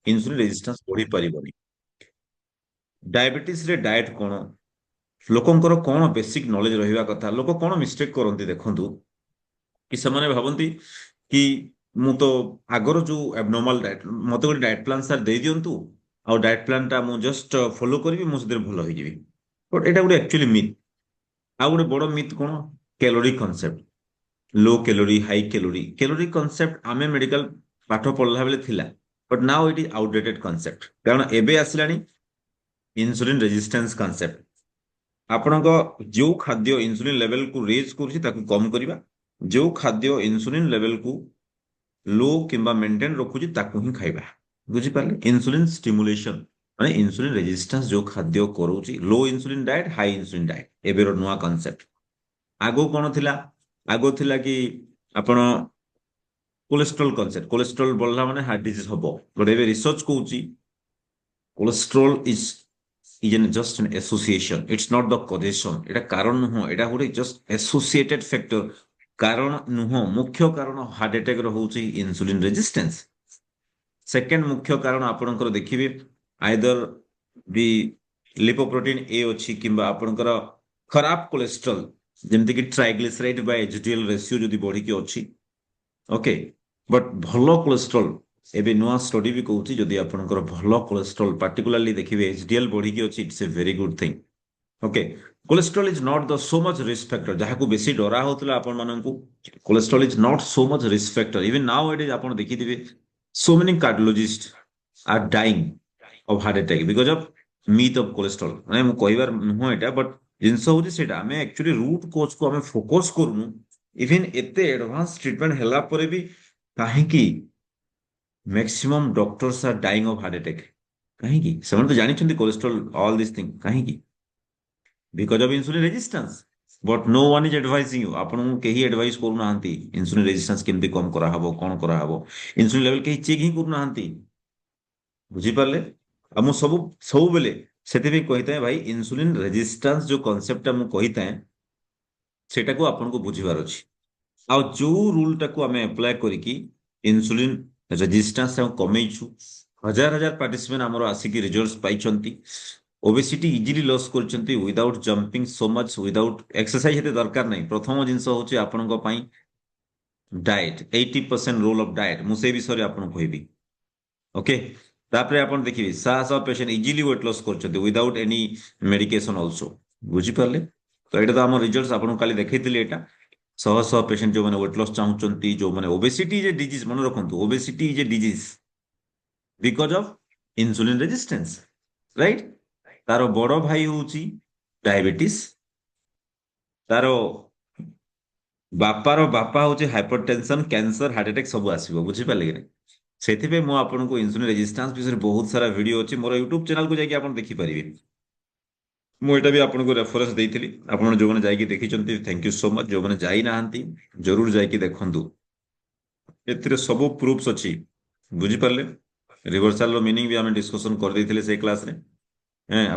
Insulin resistance ବଢି ପାରିବନି। Diabetes ରେ ଡାଏଟ କଣ, ଲୋକଙ୍କର କଣ ବେସିକ ନଲେଜ ରହିବା କଥା, ଲୋକ କଣ ମିଷ୍ଟେକ୍ କରନ୍ତି ଦେଖନ୍ତୁ, କି ସେମାନେ ଭାବନ୍ତି କି ମୁଁ ତ ଆଗର ଯୋଉ ଆବନର୍ମାଲ ଡାଏଟ, ମତେ ଗୋଟେ ଡାଏଟ ପ୍ଲାନ୍ ସାର୍ ଦେଇ ଦିଅନ୍ତୁ, ଆଉ ଡାଏଟ ପ୍ଲାନ୍ ଟା ମୁଁ ଜଷ୍ଟ ଫଲୋ କରିବି, ମୁଁ ସେଥିରେ ଭଲ ହେଇଯିବି। ବଟ୍ ଏଇଟା ଗୋଟେ ଆକ୍ଚୁଆଲି ମିଥ୍। ଆଉ ଗୋଟେ ବଡ ମିଥ୍ କଣ, calorie concept. Low calorie high calorie, calorie concept आमे मेडिकल पाठ पढ़ला बेले थिला, but now it is outdated concept, कारण एबे आसिलानी इन्सुलिन रेजिस्टेंस कॉन्सेप्ट। ଆପଣଙ୍କ ଯୋଉ ଖାଦ୍ୟ ଇନ୍ସୁଲିନ ଲେଭେଲକୁ ରେଜ୍ କରୁଛି ତାକୁ କମ କରିବା, ଯୋଉ ଖାଦ୍ୟ ଇନ୍ସୁଲିନ ଲେଭେଲକୁ ଲୋ କିମ୍ବା ମେଣ୍ଟେନ ରଖୁଛି ତାକୁ ହିଁ ଖାଇବା। ବୁଝିପାରିଲେ, ଇନ୍ସୁଲିନ ଷ୍ଟିମୁଲେସନ ମାନେ ଇନ୍ସୁଲିନ ରେଜିଷ୍ଟାନ୍ସ ଯୋଉ ଖାଦ୍ୟ କରୁଛି, low insulin diet high insulin diet ଏବେର ନୂଆ କନସେପ୍ଟ। ଆଗକୁ କଣ ଥିଲା, ଆଗକୁ ଥିଲା କି ଆପଣ କୋଲେଷ୍ଟ୍ରଲ କନସେପ୍ଟ, କୋଲେଷ୍ଟ୍ରଲ ବଢିଲା ମାନେ ହାର୍ଟ ଡିଜିଜ ହବ, ବଟ ଏବେ ରିସର୍ଚ୍ଚ କହୁଛି cholesterol is just an association, it's not the causation, এটা কারণ ନୁହଁ, এটা ଗୋଟେ just associated factor, କାରଣ ନୁହଁ। ମୁଖ୍ୟ କାରଣ ହାର୍ଟ ଆଟାକ ର ହଉଛି ଇନ୍ସୁଲିନ ରେଜିଷ୍ଟେନ୍ସ। ସେକେଣ୍ଡ ମୁଖ୍ୟ କାରଣ ଆପଣଙ୍କର ଦେଖିବେ ଆଇଦର ବି ଲିପୋପ୍ରୋଟିନ ଏ ଅଛି କିମ୍ବା ଆପଣଙ୍କର ଖରାପ କୋଲେଷ୍ଟ୍ରଲ, ଯେମିତିକି ଟ୍ରାଇଗ୍ଲିସରାଇଡ ବା ଏଚଡିଏଲ ରେସିଓ ଯଦି ବଢିକି ଅଛି, ଓକେ। ବଟ୍ ଭଲ କୋଲେଷ୍ଟ୍ରଲ, ଏବେ ନୂଆ ଷ୍ଟଡି ବି କହୁଛି ଯଦି ଆପଣଙ୍କର ଭଲ କୋଲେଷ୍ଟ୍ରଲ ପାର୍ଟିକୁଲାରଲି ଦେଖିବେ ଏଚଡିଏଲ ବଢିକି ଅଛି, it's a very good thing. Okay, cholesterol is not the so much risk factor, ଯାହାକୁ ବେଶୀ ଡରା ହଉଥିଲା ଆପଣ ମାନଙ୍କୁ, cholesterol is not so much risk factor. Even now it is, ଆପଣ ଦେଖିଥିବେ so many cardiologists are dying of heart attack because of myth of cholesterol। ମାନେ ମୁଁ କହିବାର ନୁହଁ ଏଇଟା, ବଟ୍ ଜିନିଷ ହଉଛି ସେଇଟା, ଆମେ ଆକ୍ଚୁଆଲି ରୁଟ୍ କୋଜ୍ କୁ ଆମେ ଫୋକସ୍ କରୁନୁ। ଇଭେନ୍ ଏତେ ଆଡଭାନ୍ସ ଟ୍ରିଟମେଣ୍ଟ ହେଲା ପରେ ବି କାହିଁକି maximum doctors are dying of heart attack? କାହିଁକି? ସେମାନେ ତ ଜାଣିଛନ୍ତି କୋଲେଷ୍ଟ୍ରଲ ଅଲ୍ ଦିସ୍ ଥିଙ୍ଗ, କାହିଁକି? Because of insulin resistance. But no one is advising you, ଆପଣଙ୍କୁ କେହି ଆଡଭାଇସ୍ କରୁନାହାନ୍ତି ଇନ୍ସୁଲିନ ରେଜିଷ୍ଟାନ୍ସ କେମିତି କମ କରାହବ, କଣ କରାହବ। ଇନ୍ସୁଲିନ ଲେଭେଲ କେହି ଚେକ୍ ହିଁ କରୁନାହାନ୍ତି। ବୁଝିପାରିଲେ? ଆଉ ମୁଁ ସବୁବେଳେ ସେଥିପାଇଁ କହିଥାଏ ଭାଇ, ଇନ୍ସୁଲିନ ରେଜିଷ୍ଟାନ୍ସ ଯୋଉ କନସେପ୍ଟଟା ମୁଁ କହିଥାଏ ସେଟାକୁ ଆପଣଙ୍କୁ ବୁଝିବାର ଅଛି। ଆଉ ଯୋଉ ରୁଲଟାକୁ ଆମେ ଆପ୍ଲାଏ କରିକି ଇନ୍ସୁଲିନ ରେଜିଷ୍ଟାନ୍ସ ଆମେ କମେଇଛୁ, ହଜାର ହଜାର ପାର୍ଟିସିପେଣ୍ଟ ଆମର ଆସିକି ରିଜଲ୍ଟ ପାଇଛନ୍ତି, ଓବେସିଟି ଇଜିଲି ଲସ୍ କରୁଛନ୍ତି without jumping so much, without exercise ଏତେ ଦରକାର ନାହିଁ। ପ୍ରଥମ ଜିନିଷ ହଉଛି ଆପଣଙ୍କ ପାଇଁ ଡାଏଟ୍, 80% ରୋଲ ଅଫ୍ ଡାଏଟ୍, ମୁଁ ସେଇ ବିଷୟରେ ଆପଣଙ୍କୁ କହିବି। ଓକେ, ତାପରେ ଆପଣ ଦେଖିବେ ଶହ ଶହ ପେସେଣ୍ଟ ଇଜିଲି ୱେଟ୍ ଲସ୍ କରୁଛନ୍ତି ୱିଦାଉଟ୍ ଏନି ମେଡିକେସନ ଅଲସୋ। ବୁଝିପାରିଲେ? ତ ଏଇଟା ତ ଆମ ରିଜଲ୍ଟ ଆପଣଙ୍କୁ କାଲି ଦେଖେଇଥିଲି। ଏଇଟା ଶହ ଶହ ପେସେଣ୍ଟ ଯୋଉମାନେ ୱେଟ୍ ଲସ୍ ଚାହୁଁଛନ୍ତି, ଯୋଉମାନେ ଓବେସିଟି ଇଜ ଏ ଡିଜିଜ, ମନେ ରଖନ୍ତୁ obesity is a disease because of insulin resistance, right? ତାର ବଡ ଭାଇ ହଉଛି ଡାଇବେଟିସ୍, ତାର ବାପାର ବାପା ହଉଛି ହାଇପରଟେନସନ, କ୍ୟାନ୍ସର, ହାର୍ଟ ଆଟାକ ସବୁ ଆସିବ। ବୁଝିପାରିଲେ କି ନାହିଁ? ସେଥିପାଇଁ ମୁଁ ଆପଣଙ୍କୁ ଇନ୍ସୁଲିନ ରେଜିଷ୍ଟାନ୍ସ ବିଷୟରେ ବହୁତ ସାରା ଭିଡିଓ ଅଛି ମୋର ୟୁଟ୍ୟୁବ ଚ୍ୟାନେଲକୁ ଯାଇକି ଆପଣ ଦେଖିପାରିବେ। ମୁଁ ଏଇଟା ବି ଆପଣଙ୍କୁ ରେଫରେନ୍ସ ଦେଇଥିଲି, ଆପଣ ଯୋଉମାନେ ଯାଇକି ଦେଖିଛନ୍ତି ଥ୍ୟାଙ୍କ ୟୁ ସୋ ମଚ୍, ଯୋଉମାନେ ଯାଇନାହାନ୍ତି ଜରୁର ଯାଇକି ଦେଖନ୍ତୁ, ଏଥିରେ ସବୁ ପ୍ରୁଫ୍ସ ଅଛି। ବୁଝିପାରିଲେ? ରିଭର୍ସାଲ ର ମିନିଂ ବି ଆମେ ଡିସ୍କସନ କରିଦେଇଥିଲେ ସେଇ କ୍ଲାସରେ।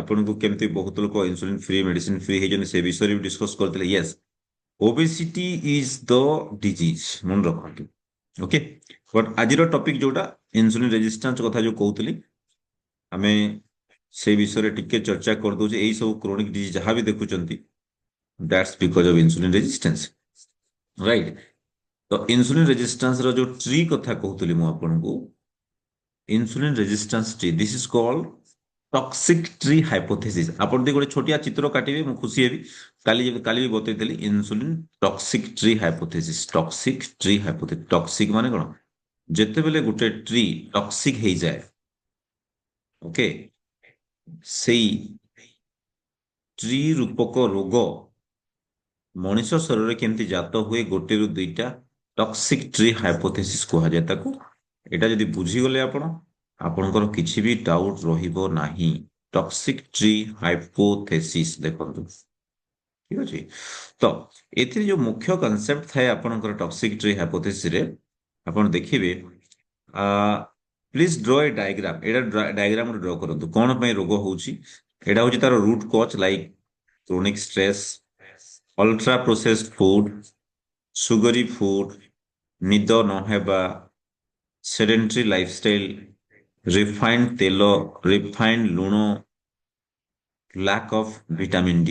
ଆପଣଙ୍କୁ କେମିତି ବହୁତ ଲୋକ ଇନ୍ସୁଲିନ ଫ୍ରି, ମେଡିସିନ ଫ୍ରି ହେଇଛନ୍ତି ସେ ବିଷୟରେ ବି ଡିସ୍କସ କରିଥିଲେ। Yes, obesity is the disease, ମନେ ରଖନ୍ତୁ। ଓକେ, ବଟ୍ ଆଜିର ଟପିକ ଯୋଉଟା ଇନ୍ସୁଲିନ ରେଜିଷ୍ଟାନ୍ସ କଥା ଯୋଉ କହୁଥିଲି, ଆମେ ସେଇ ବିଷୟରେ ଟିକେ ଚର୍ଚ୍ଚା କରିଦଉଛେ। ଏଇ ସବୁ କ୍ରୋନିକ ଡିଜିଜ ଯାହା ବି ଦେଖୁଛନ୍ତି, that's because of insulin resistance, right? ତ ଇନ୍ସୁଲିନ ରେଜିଷ୍ଟାନ୍ସ ର ଯୋଉ ଟ୍ରି କଥା କହୁଥିଲି ମୁଁ ଆପଣଙ୍କୁ, insulin resistance tree, this is called toxic tree hypothesis. ଆପଣ ଯଦି ଗୋଟେ ଛୋଟିଆ ଚିତ୍ର କାଟିବେ ମୁଁ ଖୁସି ହେବି। କାଲି ବି ବତେଇଥିଲି insulin toxic tree hypothesis. Toxic tree hypothesis, toxic ମାନେ କଣ? ଯେତେବେଳେ ଗୋଟେ ଟ୍ରି ଟକ୍ସିକ ହେଇଯାଏ, ଓକେ, ସେଇ ଟ୍ରି ରୂପକ ରୋଗ ମଣିଷ ଶରୀରରେ କେମିତି ଜାତ ହୁଏ, ଗୋଟେରୁ ଦୁଇଟା ଟକ୍ସିକ ଟ୍ରି ହାଇପୋଥେସିସ୍ କୁହାଯାଏ ତାକୁ। ଏଇଟା ଯଦି ବୁଝିଗଲେ ଆପଣ, ଆପଣଙ୍କର କିଛି ବି ଡାଉଟ ରହିବ ନାହିଁ। ଟକ୍ସିକ ଟ୍ରି ହାଇପୋଥେସିସ୍ ଦେଖନ୍ତୁ, ଠିକ ଅଛି? ତ ଏଥିରେ ଯୋଉ ମୁଖ୍ୟ କନସେପ୍ଟ ଥାଏ ଆପଣଙ୍କର ଟକ୍ସିକ ଟ୍ରି ହାଇପୋଥେସିସରେ, ଆପଣ ଦେଖିବେ, ପ୍ଲିଜ ଡ୍ର ଏ ଡାଇଗ୍ରାମ। ଏଇଟା ଡାଇଗ୍ରାମ ଡ୍ର କରନ୍ତୁ, କଣ ପାଇଁ ରୋଗ ହଉଛି। ଏଇଟା ହଉଛି ତାର root cause, like chronic stress, ultra processed food, sugary food, ନିଦ ନହେବା, ସେଡେଣ୍ଟ୍ରି ଲାଇଫଷ୍ଟାଇଲ, ରିଫାଇଣ୍ଡ ତେଲ, ରିଫାଇଣ୍ଡ ଲୁଣ, lack of vitamin D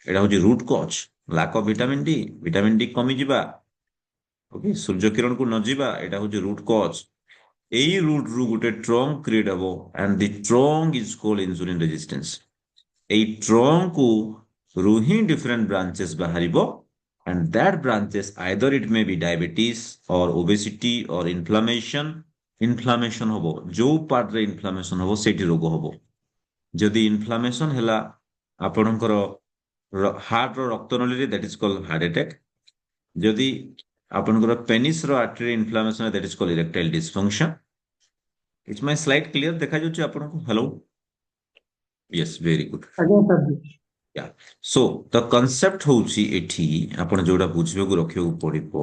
ଏଟା ହଉଛି root cause. lack of vitamin D କମିଯିବା, ଓକେ, ସୂର୍ଯ୍ୟ କିରଣକୁ ନ ଯିବା, ଏଟା ହଉଛି ରୁଟ୍ କଜ୍। ଏଇ ରୁଟ୍ ରୁ ଗୋଟେ ଟ୍ରଙ୍କ କ୍ରିଏଟ୍ ହବ and the trunk is called insulin resistance। ଏଇ ଟ୍ରଙ୍କକୁ ରୁ ହିଁ different branches ବାହାରିବ and that branches either it may be diabetes or obesity or inflammation ହବ, ଯୋଉ ପାର୍ଟରେ ଇନଫ୍ଲାମେସନ ହବ ସେଇଠି ରୋଗ ହବ। ଯଦି ଇନଫ୍ଲାମେସନ ହେଲା ଆପଣଙ୍କର ହାର୍ଟର ରକ୍ତନଳୀରେ, that is called heart attack. ଯଦି ଆପଣଙ୍କର ପେନିସର artery inflammation, that is called erectile dysfunction. It's my slide clear ଦେଖାଯାଉଛି ଆପଣଙ୍କୁ? Hello, yes, very good. ଆଜ୍ଞା sir ji. Yeah. So the concept ହଉଛି ଏଠି ଆପଣ ଯୋଉଟା ବୁଝିବାକୁ ରଖିବାକୁ ପଡିବ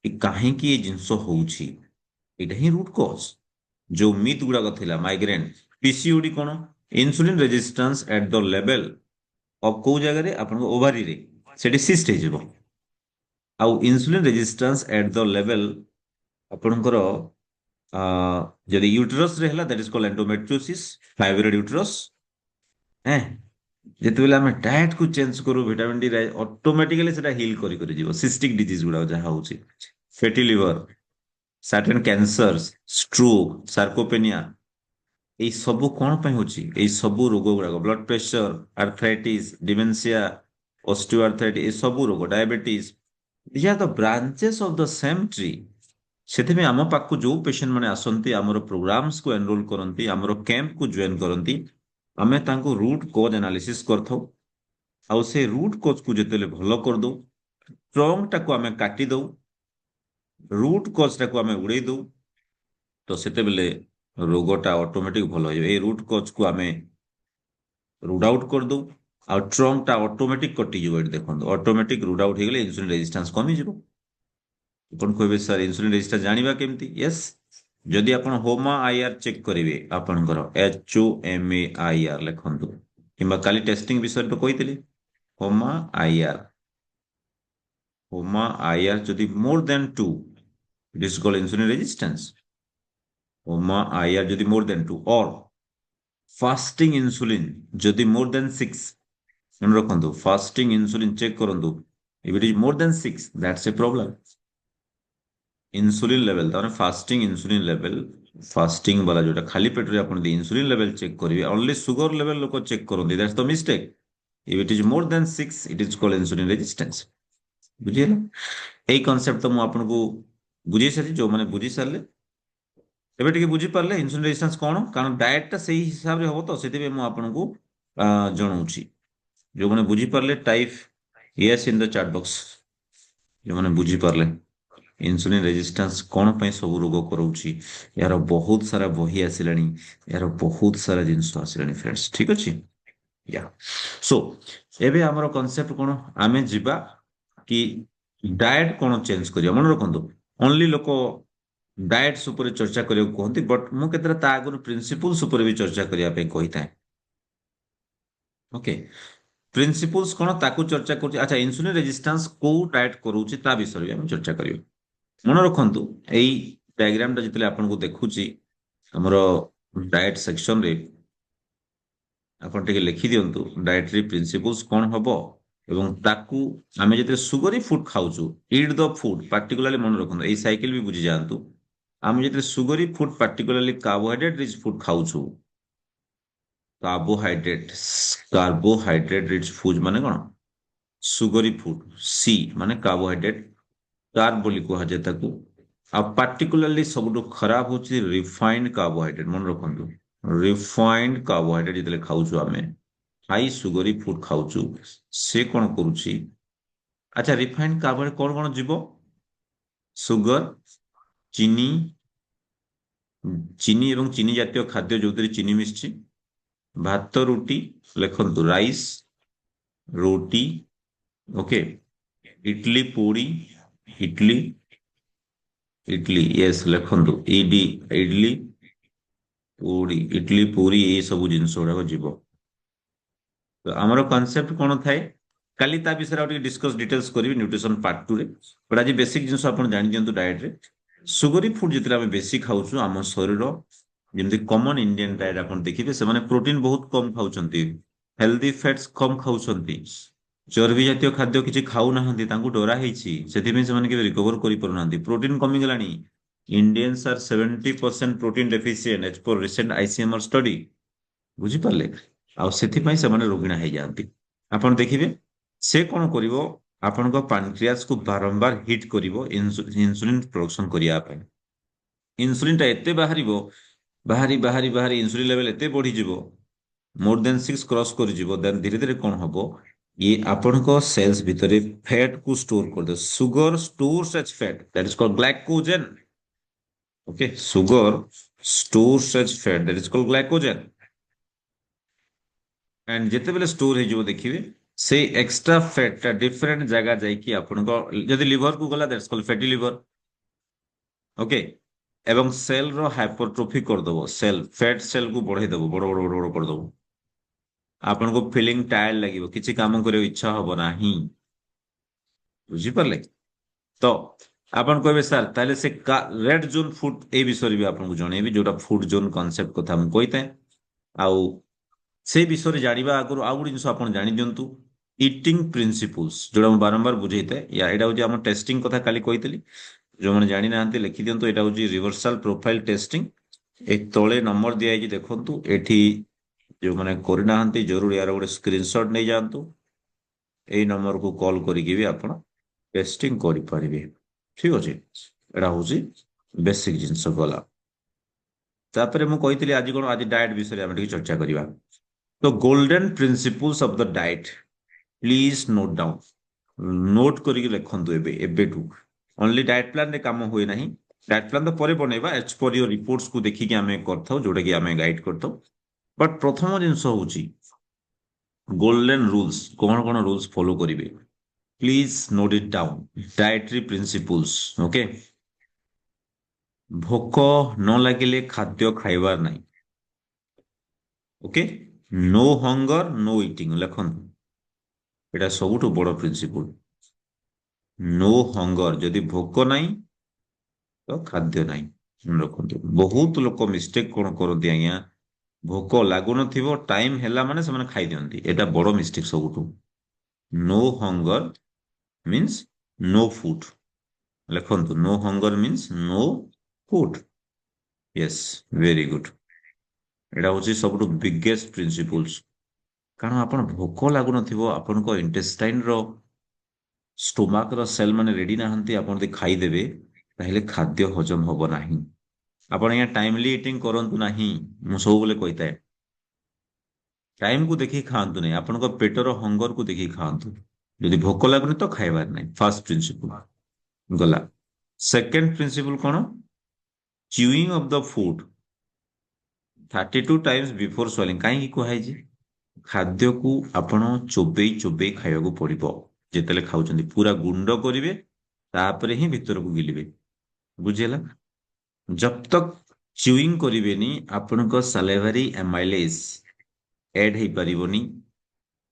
କି କାହିଁକି ଏ ଜିନିଷ ହଉଛି, ଏଇଟା ହିଁ ରୁଟ୍ କଜ୍। ଯୋଉ ମିଥ୍ ଗୁଡାକ ଥିଲା ମାଇଗ୍ରେନ, ପିସିଓଡି କଣ, ଇନସୁଲିନ ରେଜିଷ୍ଟାନ୍ସ ଏଟ ଦ ଲେଭେଲ ଅଫ୍ କୋଉ ଜାଗାରେ, ଆପଣଙ୍କ ଓଭାରିରେ, ସେଠି ସିଷ୍ଟ ହେଇଯିବ। ଆଉ ଇନସୁଲିନ ରେଜିଷ୍ଟାନ୍ସ ଏଟ ଦ ଲେଭେଲ ଆପଣଙ୍କର ଯଦି ୟୁଟରସରେ ହେଲା, that is called endometriosis, fibroid uterus. ହେଁ, ଯେତେବେଳେ ଆମେ ଡାଏଟ୍ କୁ ଚେଞ୍ଜ କରୁ ଭିଟାମିନ ଡି ଅଟୋମେଟିକାଲି ସେଟା ହିଲ୍ କରି କରି ଯିବ। ସିଷ୍ଟିକ ଡିଜିଜ ଗୁଡାକ ଯାହା ହଉଛି, fatty liver, certain cancer, stroke, sarcopenia, ଏଇ ସବୁ କଣ ପାଇଁ ହଉଛି? ଏଇ ସବୁ ରୋଗ ଗୁଡାକ, blood pressure, arthritis, dementia, osteoarthritis, ଏ ସବୁ ରୋଗ, diabetes, these are the branches of the same tree। ସେଥିପାଇଁ ଆମ ପାଖକୁ ଯୋଉ ପେସେଣ୍ଟ ମାନେ ଆସନ୍ତି, ଆମର ପ୍ରୋଗ୍ରାମସକୁ ଏନରୋଲ କରନ୍ତି, ଆମର କ୍ୟାମ୍ପକୁ ଜଏନ କରନ୍ତି, ଆମେ ତାଙ୍କୁ ରୁଟ୍ କଜ୍ ଆନାଲିସିସ୍ କରିଥାଉ। ଆଉ ସେ ରୁଟ୍ କଜ୍ କୁ ଯେତେବେଳେ ଭଲ କରିଦଉ, ଟ୍ରଙ୍କଟାକୁ ଆମେ କାଟି ଦଉ, ରୁଟ୍ କଜ୍ ଟାକୁ ଆମେ ଉଡେଇ ଦଉ, ତ ସେତେବେଳେ ରୋଗଟା ଅଟୋମେଟିକ ଭଲ ହେଇଯିବ। ଏଇ ରୁଟ୍ କଜ୍ କୁ ଆମେ ରୁଟ୍ ଆଉଟ୍ କରିଦଉ, ଆଉ ଟ୍ରଙ୍କଟା ଅଟୋମେଟିକ କଟିଯିବ। ଏଠି ଦେଖନ୍ତୁ, ଅଟୋମେଟିକ ରୁଟ୍ ଆଉଟ୍ ହେଇଗଲେ ଇନସୁଲିନ ରେଜିଷ୍ଟାନ୍ସ କମିଯିବ। ଆପଣ କହିବେ ସାର୍ ଇନସୁଲିନ ରେଜିଷ୍ଟାନ୍ସ ଜାଣିବା କେମିତି? ୟେସ୍, ଯଦି ଆପଣ ହୋମା ଆଇଆର୍ ଚେକ୍ କରିବେ, ଆପଣଙ୍କର HOMA IR ଲେଖନ୍ତୁ, କିମ୍ବା କାଲି ଟେଷ୍ଟିଂ ବିଷୟରେ ତ କହିଥିଲି, ହୋମା ଆଇଆର୍ ଯଦି ମୋର then 2, it is called insulin resistance। HOMA IR ଯଦି ମୋର ଦେନ୍ 2 or ଫାଷ୍ଟିଂ ଇନସୁଲିନ ଯଦି ମୋର ଦେନ୍ 6, ମନେ ରଖନ୍ତୁ, ଫାଷ୍ଟିଂ ଇନସୁଲିନ ଚେକ୍ କରନ୍ତୁ, if it is more than 6, that's a problem। Insulin level, ତାମାନେ ଫାଷ୍ଟିଂ ଇନସୁଲିନ ଲେଭେଲ, ଫାଷ୍ଟିଂ ବାଲା ଯୋଉଟା ଖାଲି ପେଟରେ ଆପଣ ଯଦି ଇନସୁଲିନ ଲେଭେଲ ଚେକ୍ କରିବେ, ଓନ୍ଲି ସୁଗର ଲେଭେଲ ଲୋକ ଚେକ୍ କରନ୍ତି, that's the mistake. if it is more than 6, it is called insulin resistance। ବୁଝିହେଲା? ଏଇ କନସେପ୍ଟ ତ ମୁଁ ଆପଣଙ୍କୁ ବୁଝେଇ ସାରିଛି। ଯୋଉମାନେ ବୁଝି ସାରିଲେ, ଏବେ ଟିକେ ବୁଝିପାରିଲେ ଇନସୁଲିନ ରେଜିଷ୍ଟାନ୍ସ କଣ, କାରଣ ଡାଏଟଟା ସେଇ ହିସାବରେ ହବ, ତ ସେଥିପାଇଁ ମୁଁ ଆପଣଙ୍କୁ ଜଣଉଛି। ଯୋଉମାନେ ବୁଝିପାରିଲେ type yes in the chat box, ଯୋଉମାନେ ବୁଝିପାରିଲେ ଇନସୁଲିନ ରେଜିଷ୍ଟାନ୍ସ କଣ ପାଇଁ ସବୁ ରୋଗ କରାଉଛି, ଏହାର ବହୁତ ସାରା ବହି ଆସିଲାଣି, ଏହାର ବହୁତ ସାରା ଜିନିଷ ଆସିଲାଣି ଫ୍ରେଣ୍ଡସ୍, ଠିକ ଅଛି? ୟା, ସୋ ଏବେ ଆମର କନସେପ୍ଟ କଣ, ଆମେ ଯିବା କି ଡାଏଟ କଣ ଚେଞ୍ଜ କରିବା। ମନେ ରଖନ୍ତୁ, ଓନ୍ଲି ଲୋକ ଡାଏଟ୍ସ ଉପରେ ଚର୍ଚ୍ଚା କରିବାକୁ କୁହନ୍ତି, ବଟ୍ ମୁଁ କେତେଟା ତା ଆଗରୁ ପ୍ରିନ୍ସିପଲ୍ସ ଉପରେ ବି ଚର୍ଚ୍ଚା କରିବା ପାଇଁ କହିଥାଏ। ଓକେ, ପ୍ରିନ୍ସିପଲ୍ସ କଣ ତାକୁ ଚର୍ଚ୍ଚା କରୁଛି। ଆଚ୍ଛା, ଇନସୁଲିନ ରେଜିଷ୍ଟାନ୍ସ କୋଉ ଡାଏଟ୍ କରୁଛି ତା ବିଷୟରେ ବି ଆମେ ଚର୍ଚ୍ଚା କରିବା। ମନେ ରଖନ୍ତୁ, ଏଇ ଡାଇଗ୍ରାମଟା ଯେତେବେଳେ ଆପଣଙ୍କୁ ଦେଖୁଛି ଆମର ଡାଏଟ୍ ସେକ୍ସନରେ, ଆପଣ ଟିକେ ଲେଖିଦିଅନ୍ତୁ ଡାଏଟରୀ ପ୍ରିନ୍ସିପଲ୍ସ କଣ ହବ, ଏବଂ ତାକୁ ଆମେ ଯେତେବେଳେ ସୁଗରୀ ଫୁଡ ଖାଉଛୁ, ଇଟ୍ ଦ ଫୁଡ ପାର୍ଟିକୁଲାରଲି, ମନେ ରଖନ୍ତୁ ଏଇ ସାଇକେଲ ବି ବୁଝି ଯାଆନ୍ତୁ। ଆମେ ଯେତେବେଳେ sugary food particularly carbohydrate rich food ଖାଉଛୁ, କାର୍ବୋହାଇଡ୍ରେଟ ରିଚ୍ ଫୁଡ ମାନେ କଣ, ସୁଗରୀ ଫୁଡ, ସି ମାନେ କାର୍ବୋହାଇଡ୍ରେଟ, କାର୍ବ ବୋଲି କୁହାଯାଏ ତାକୁ। ଆଉ ପାର୍ଟିକୁଲାରଲି ସବୁଠୁ ଖରାପ ହଉଛି ରିଫାଇଣ୍ଡ କାର୍ବୋହାଇଡ୍ରେଟ। ମନେ ରଖନ୍ତୁ, ରିଫାଇଣ୍ଡ କାର୍ବୋହାଇଡ୍ରେଟ ଯେତେବେଳେ ଖାଉଛୁ, ଆମେ ହାଇ ସୁଗରୀ ଫୁଡ ଖାଉଛୁ, ସେ କଣ କରୁଛି? ଆଚ୍ଛା, ରିଫାଇଣ୍ଡ କାର୍ବୋହାଇଡ୍ରେଟ କଣ କଣ ଯିବ? ସୁଗର, ଚିନି, ଚିନି ଏବଂ ଚିନି ଜାତୀୟ ଖାଦ୍ୟ ଯୋଉଥିରେ ଚିନି ମିଶିଛି, ଭାତ, ରୁଟି, ଲେଖନ୍ତୁ ରାଇସ୍, ରୋଟି, ଓକେ, ଇଟଲି, ପୁରୀ, ଇଟଲି, ଇଟଲି, ୟେସ୍ ଲେଖନ୍ତୁ ଇଡଲି, ପୁରୀ, ଇଟଲି, ପୁରୀ, ଏଇ ସବୁ ଜିନିଷ ଗୁଡାକ ଯିବ। ତ ଆମର କନସେପ୍ଟ କଣ ଥାଏ, କାଲି ତା ବିଷୟରେ ଆଉ ଟିକେ ଡିସ୍କସ୍ ଡିଟେଲ୍ସ କରିବି ନ୍ୟୁଟ୍ରିସନ ପାର୍ଟ 2 ରେ। ବଟ୍ ଆଜି ବେସିକ ଜିନିଷ ଆପଣ ଜାଣିଦିଅନ୍ତୁ ଡାଏଟରେ। ସୁଗରୀ ଫୁଡ ଯେତେବେଳେ ଆମେ ବେଶୀ ଖାଉଛୁ, ଆମ ଶରୀର ଯେମିତି କମନ ଇଣ୍ଡିଆନ ଡାଏଟ ଆପଣ ଦେଖିବେ ସେମାନେ ପ୍ରୋଟିନ ବହୁତ କମ ଖାଉଛନ୍ତି, ହେଲ୍ଦି ଫ୍ୟାଟ୍ସ କମ ଖାଉଛନ୍ତି, ଚର୍ବି ଜାତୀୟ ଖାଦ୍ୟ କିଛି ଖାଉନାହାନ୍ତି, ତାଙ୍କୁ ଡରା ହେଇଛି, ସେଥିପାଇଁ ସେମାନେ କେବେ ରିକଭର କରିପାରୁନାହାନ୍ତି, ପ୍ରୋଟିନ କମିଗଲାଣି। ଇଣ୍ଡିଆନ୍ସ ଆର୍ 70% ପ୍ରୋଟିନ ଡେଫିସିଏଣ୍ଟ ଏଜ ପର ରିସେଣ୍ଟ ଆଇସିଏମଆର ଷ୍ଟଡି। ବୁଝିପାରିଲେ? ଆଉ ସେଥିପାଇଁ ସେମାନେ ରୋଗିଣା ହେଇଯାଆନ୍ତି। ଆପଣ ଦେଖିବେ ସେ କଣ କରିବ, ଆପଣଙ୍କ ପାନକ୍ରିଆସକୁ ବାରମ୍ବାର ହିଟ୍ କରିବ ଇନସୁଲିନ ପ୍ରଡକ୍ସନ କରିବା ପାଇଁ। ଇନସୁଲିନ ଟା ଏତେ ବାହାରିବ, ବାହାରି ବାହାରି ବାହାରି ଇନସୁଲିନ ଲେଭେଲ ଏତେ ବଢିଯିବ, ମୋର ଦେନ 6 କ୍ରସ୍ କରିଯିବ, ଦେନ ଧୀରେ ଧୀରେ କଣ ହବ, ଇଏ ଆପଣଙ୍କ ସେଲ୍ସ ଭିତରେ ଫ୍ୟାଟ କୁ ଷ୍ଟୋର କରିଦେବ। Sugar stores as fat, that is called glycogen. Okay, sugar stores as fat, that is called glycogen. And ଯେତେବେଳେ ଷ୍ଟୋର ହେଇଯିବ ଦେଖିବେ ସେଇ ଏକ୍ସଟ୍ରା ଫ୍ୟାଟ ଟା ଡିଫରେଣ୍ଟ ଜାଗା ଯାଇକି ଆପଣଙ୍କ ଯଦି ଲିଭର କୁ ଗଲା that's called fatty liver. Okay, ଏବଂ ସେଲ ର ହାଇପରଟ୍ରୋଫି କରିଦବ, ସେଲ ଫ୍ୟାଟ ସେଲ କୁ ବଢେଇ ଦବ, ବଡ ବଡ ବଡ ବଡ କରିଦବ। ଆପଣଙ୍କୁ ଫିଲିଂ ଟାୟାର୍ଡ ଲାଗିବ, କିଛି କାମ କରିବାକୁ ଇଚ୍ଛା ହବ ନାହିଁ। ବୁଝିପାରିଲେ? ତ ଆପଣ କହିବେ ସାର୍ ତାହେଲେ ସେ ରେଡ ଜୋନ୍ ଫୁଡ ଏଇ ବିଷୟରେ ବି ଆପଣଙ୍କୁ ଜଣେଇବି, ଯୋଉଟା ଫୁଡ ଜୋନ୍ କନସେପ୍ଟ କଥା ମୁଁ କହିଥାଏ। ଆଉ ସେଇ ବିଷୟରେ ଜାଣିବା ଆଗରୁ ଆଉ ଗୋଟେ ଜିନିଷ ଆପଣ ଜାଣିଦିଅନ୍ତୁ, ଇଟିଂ ପ୍ରିନ୍ସିପଲ୍ସ, ଯୋଉଟା ମୁଁ ବାରମ୍ବାର ବୁଝେଇଥାଏ। ଏଇଟା ହଉଛି ଆମ ଟେଷ୍ଟିଂ କଥା କାଲି କହିଥିଲି, ଯୋଉମାନେ ଜାଣିନାହାନ୍ତି ଲେଖିଦିଅନ୍ତୁ, ଏଇଟା ହଉଛି ରିଭର୍ସାଲ ପ୍ରୋଫାଇଲ ଟେଷ୍ଟିଂ। ଏ ତଳେ ନମ୍ବର ଦିଆହେଇଛି ଦେଖନ୍ତୁ, ଏଠି ଯୋଉମାନେ କରିନାହାନ୍ତି ଜରୁରୀ ୟାର ଗୋଟେ ସ୍କ୍ରିନଶଟ ନେଇଯାଆନ୍ତୁ, ଏଇ ନମ୍ବରକୁ କଲ୍ କରିକି ବି ଆପଣ ଟେଷ୍ଟିଂ କରିପାରିବେ। ଠିକ ଅଛି, ଏଇଟା ହଉଛି ବେସିକ ଜିନିଷ ଗଲା। ତାପରେ ମୁଁ କହିଥିଲି ଆଜି କଣ, ଆଜି ଡାଏଟ ବିଷୟରେ ଆମେ ଟିକେ ଚର୍ଚ୍ଚା କରିବା। ତ golden principles of the diet, please note down, note କରିକି ଲେଖନ୍ତୁ ଏବେଠୁ। ଓନ୍ଲି ଡାଏଟ ପ୍ଲାନରେ କାମ ହୁଏ ନାହିଁ, ଡାଏଟ ପ୍ଲାନ ତ ପରେ ବନେଇବା, ଏଜ ପର ୟୋର ରିପୋର୍ଟସକୁ ଦେଖିକି ଆମେ କରିଥାଉ, ଯୋଉଟା କି ଆମେ ଗାଇଡ କରିଥାଉ। ବଟ୍ ପ୍ରଥମ ଜିନିଷ ହଉଛି ଗୋଲ୍ଡେନ ରୁଲ୍ସ, କଣ କଣ ରୁଲ୍ସ ଫଲୋ କରିବେ, please note it down. Dietary principles, okay. ଭୋକ ନ ଲାଗିଲେ ଖାଦ୍ୟ ଖାଇବାର ନାହିଁ। Okay, no hunger no eating ଲେଖନ୍ତୁ, ଏଇଟା ସବୁଠୁ ବଡ ପ୍ରିନ୍ସିପଲ। नो हंगर, ଯଦି ଭୋକ ନାହିଁ ତ ଖାଦ୍ୟ ନାହିଁ। ମନେ ରଖନ୍ତୁ, ବହୁତ ଲୋକ ମିଷ୍ଟେକ କଣ କରନ୍ତି ଆଜ୍ଞା, ଭୋକ ଲାଗୁନଥିବ ଟାଇମ ହେଲା ମାନେ ସେମାନେ ଖାଇଦିଅନ୍ତି, ଏଇଟା ବଡ ମିଷ୍ଟେକ ସବୁଠୁ। No hunger means no food, ଲେଖନ୍ତୁ, no hunger means no food. Yes, very good. ଏଇଟା ହଉଛି ସବୁଠୁ ବିଗେଷ୍ଟ ପ୍ରିନ୍ସିପଲ୍ସ। କାରଣ ଆପଣ ଭୋକ ଲାଗୁନଥିବ, ଆପଣଙ୍କ ଇଣ୍ଟେଷ୍ଟାଇନ ର ଷ୍ଟୋମାକ ର ସେଲ୍ ମାନେ ରେଡି ନାହାନ୍ତି, ଆପଣ ଯଦି ଖାଇଦେବେ ତାହେଲେ ଖାଦ୍ୟ ହଜମ ହବ ନାହିଁ। ଆପଣ ଆଜ୍ଞା ଟାଇମଲି ଇଟିଂ କରନ୍ତୁ ନାହିଁ, ମୁଁ ସବୁବେଳେ କହିଥାଏ। ଟାଇମକୁ ଦେଖିକି ଖାଆନ୍ତୁ ନାହିଁ, ଆପଣଙ୍କ ପେଟର ହଙ୍ଗରକୁ ଦେଖିକି ଖାଆନ୍ତୁ। ଯଦି ଭୋକ ଲାଗୁନି ତ ଖାଇବାର ନାହିଁ, ଫାର୍ଷ୍ଟ ପ୍ରିନ୍ସିପଲ ଗଲା। ସେକେଣ୍ଡ ପ୍ରିନ୍ସିପଲ କଣ, chewing of the food 32 times before swallowing। କାହିଁକି କୁହାଯାଇଛି? ଖାଦ୍ୟକୁ ଆପଣ ଚୋବେଇ ଚୋବେଇ ଖାଇବାକୁ ପଡିବ। ଯେତେବେଳେ ଖାଉଛନ୍ତି ପୁରା ଗୁଣ୍ଡ କରିବେ, ତାପରେ ହିଁ ଭିତରକୁ ଗିଳିବେ। ବୁଝିହେଲା? जब तक ଚ୍ୟୁଇଂ କରିବେନି ଆପଣଙ୍କ ସାଲେଭାରୀ ଆମାଇଲେଜ ଏଡ୍ ହେଇପାରିବନି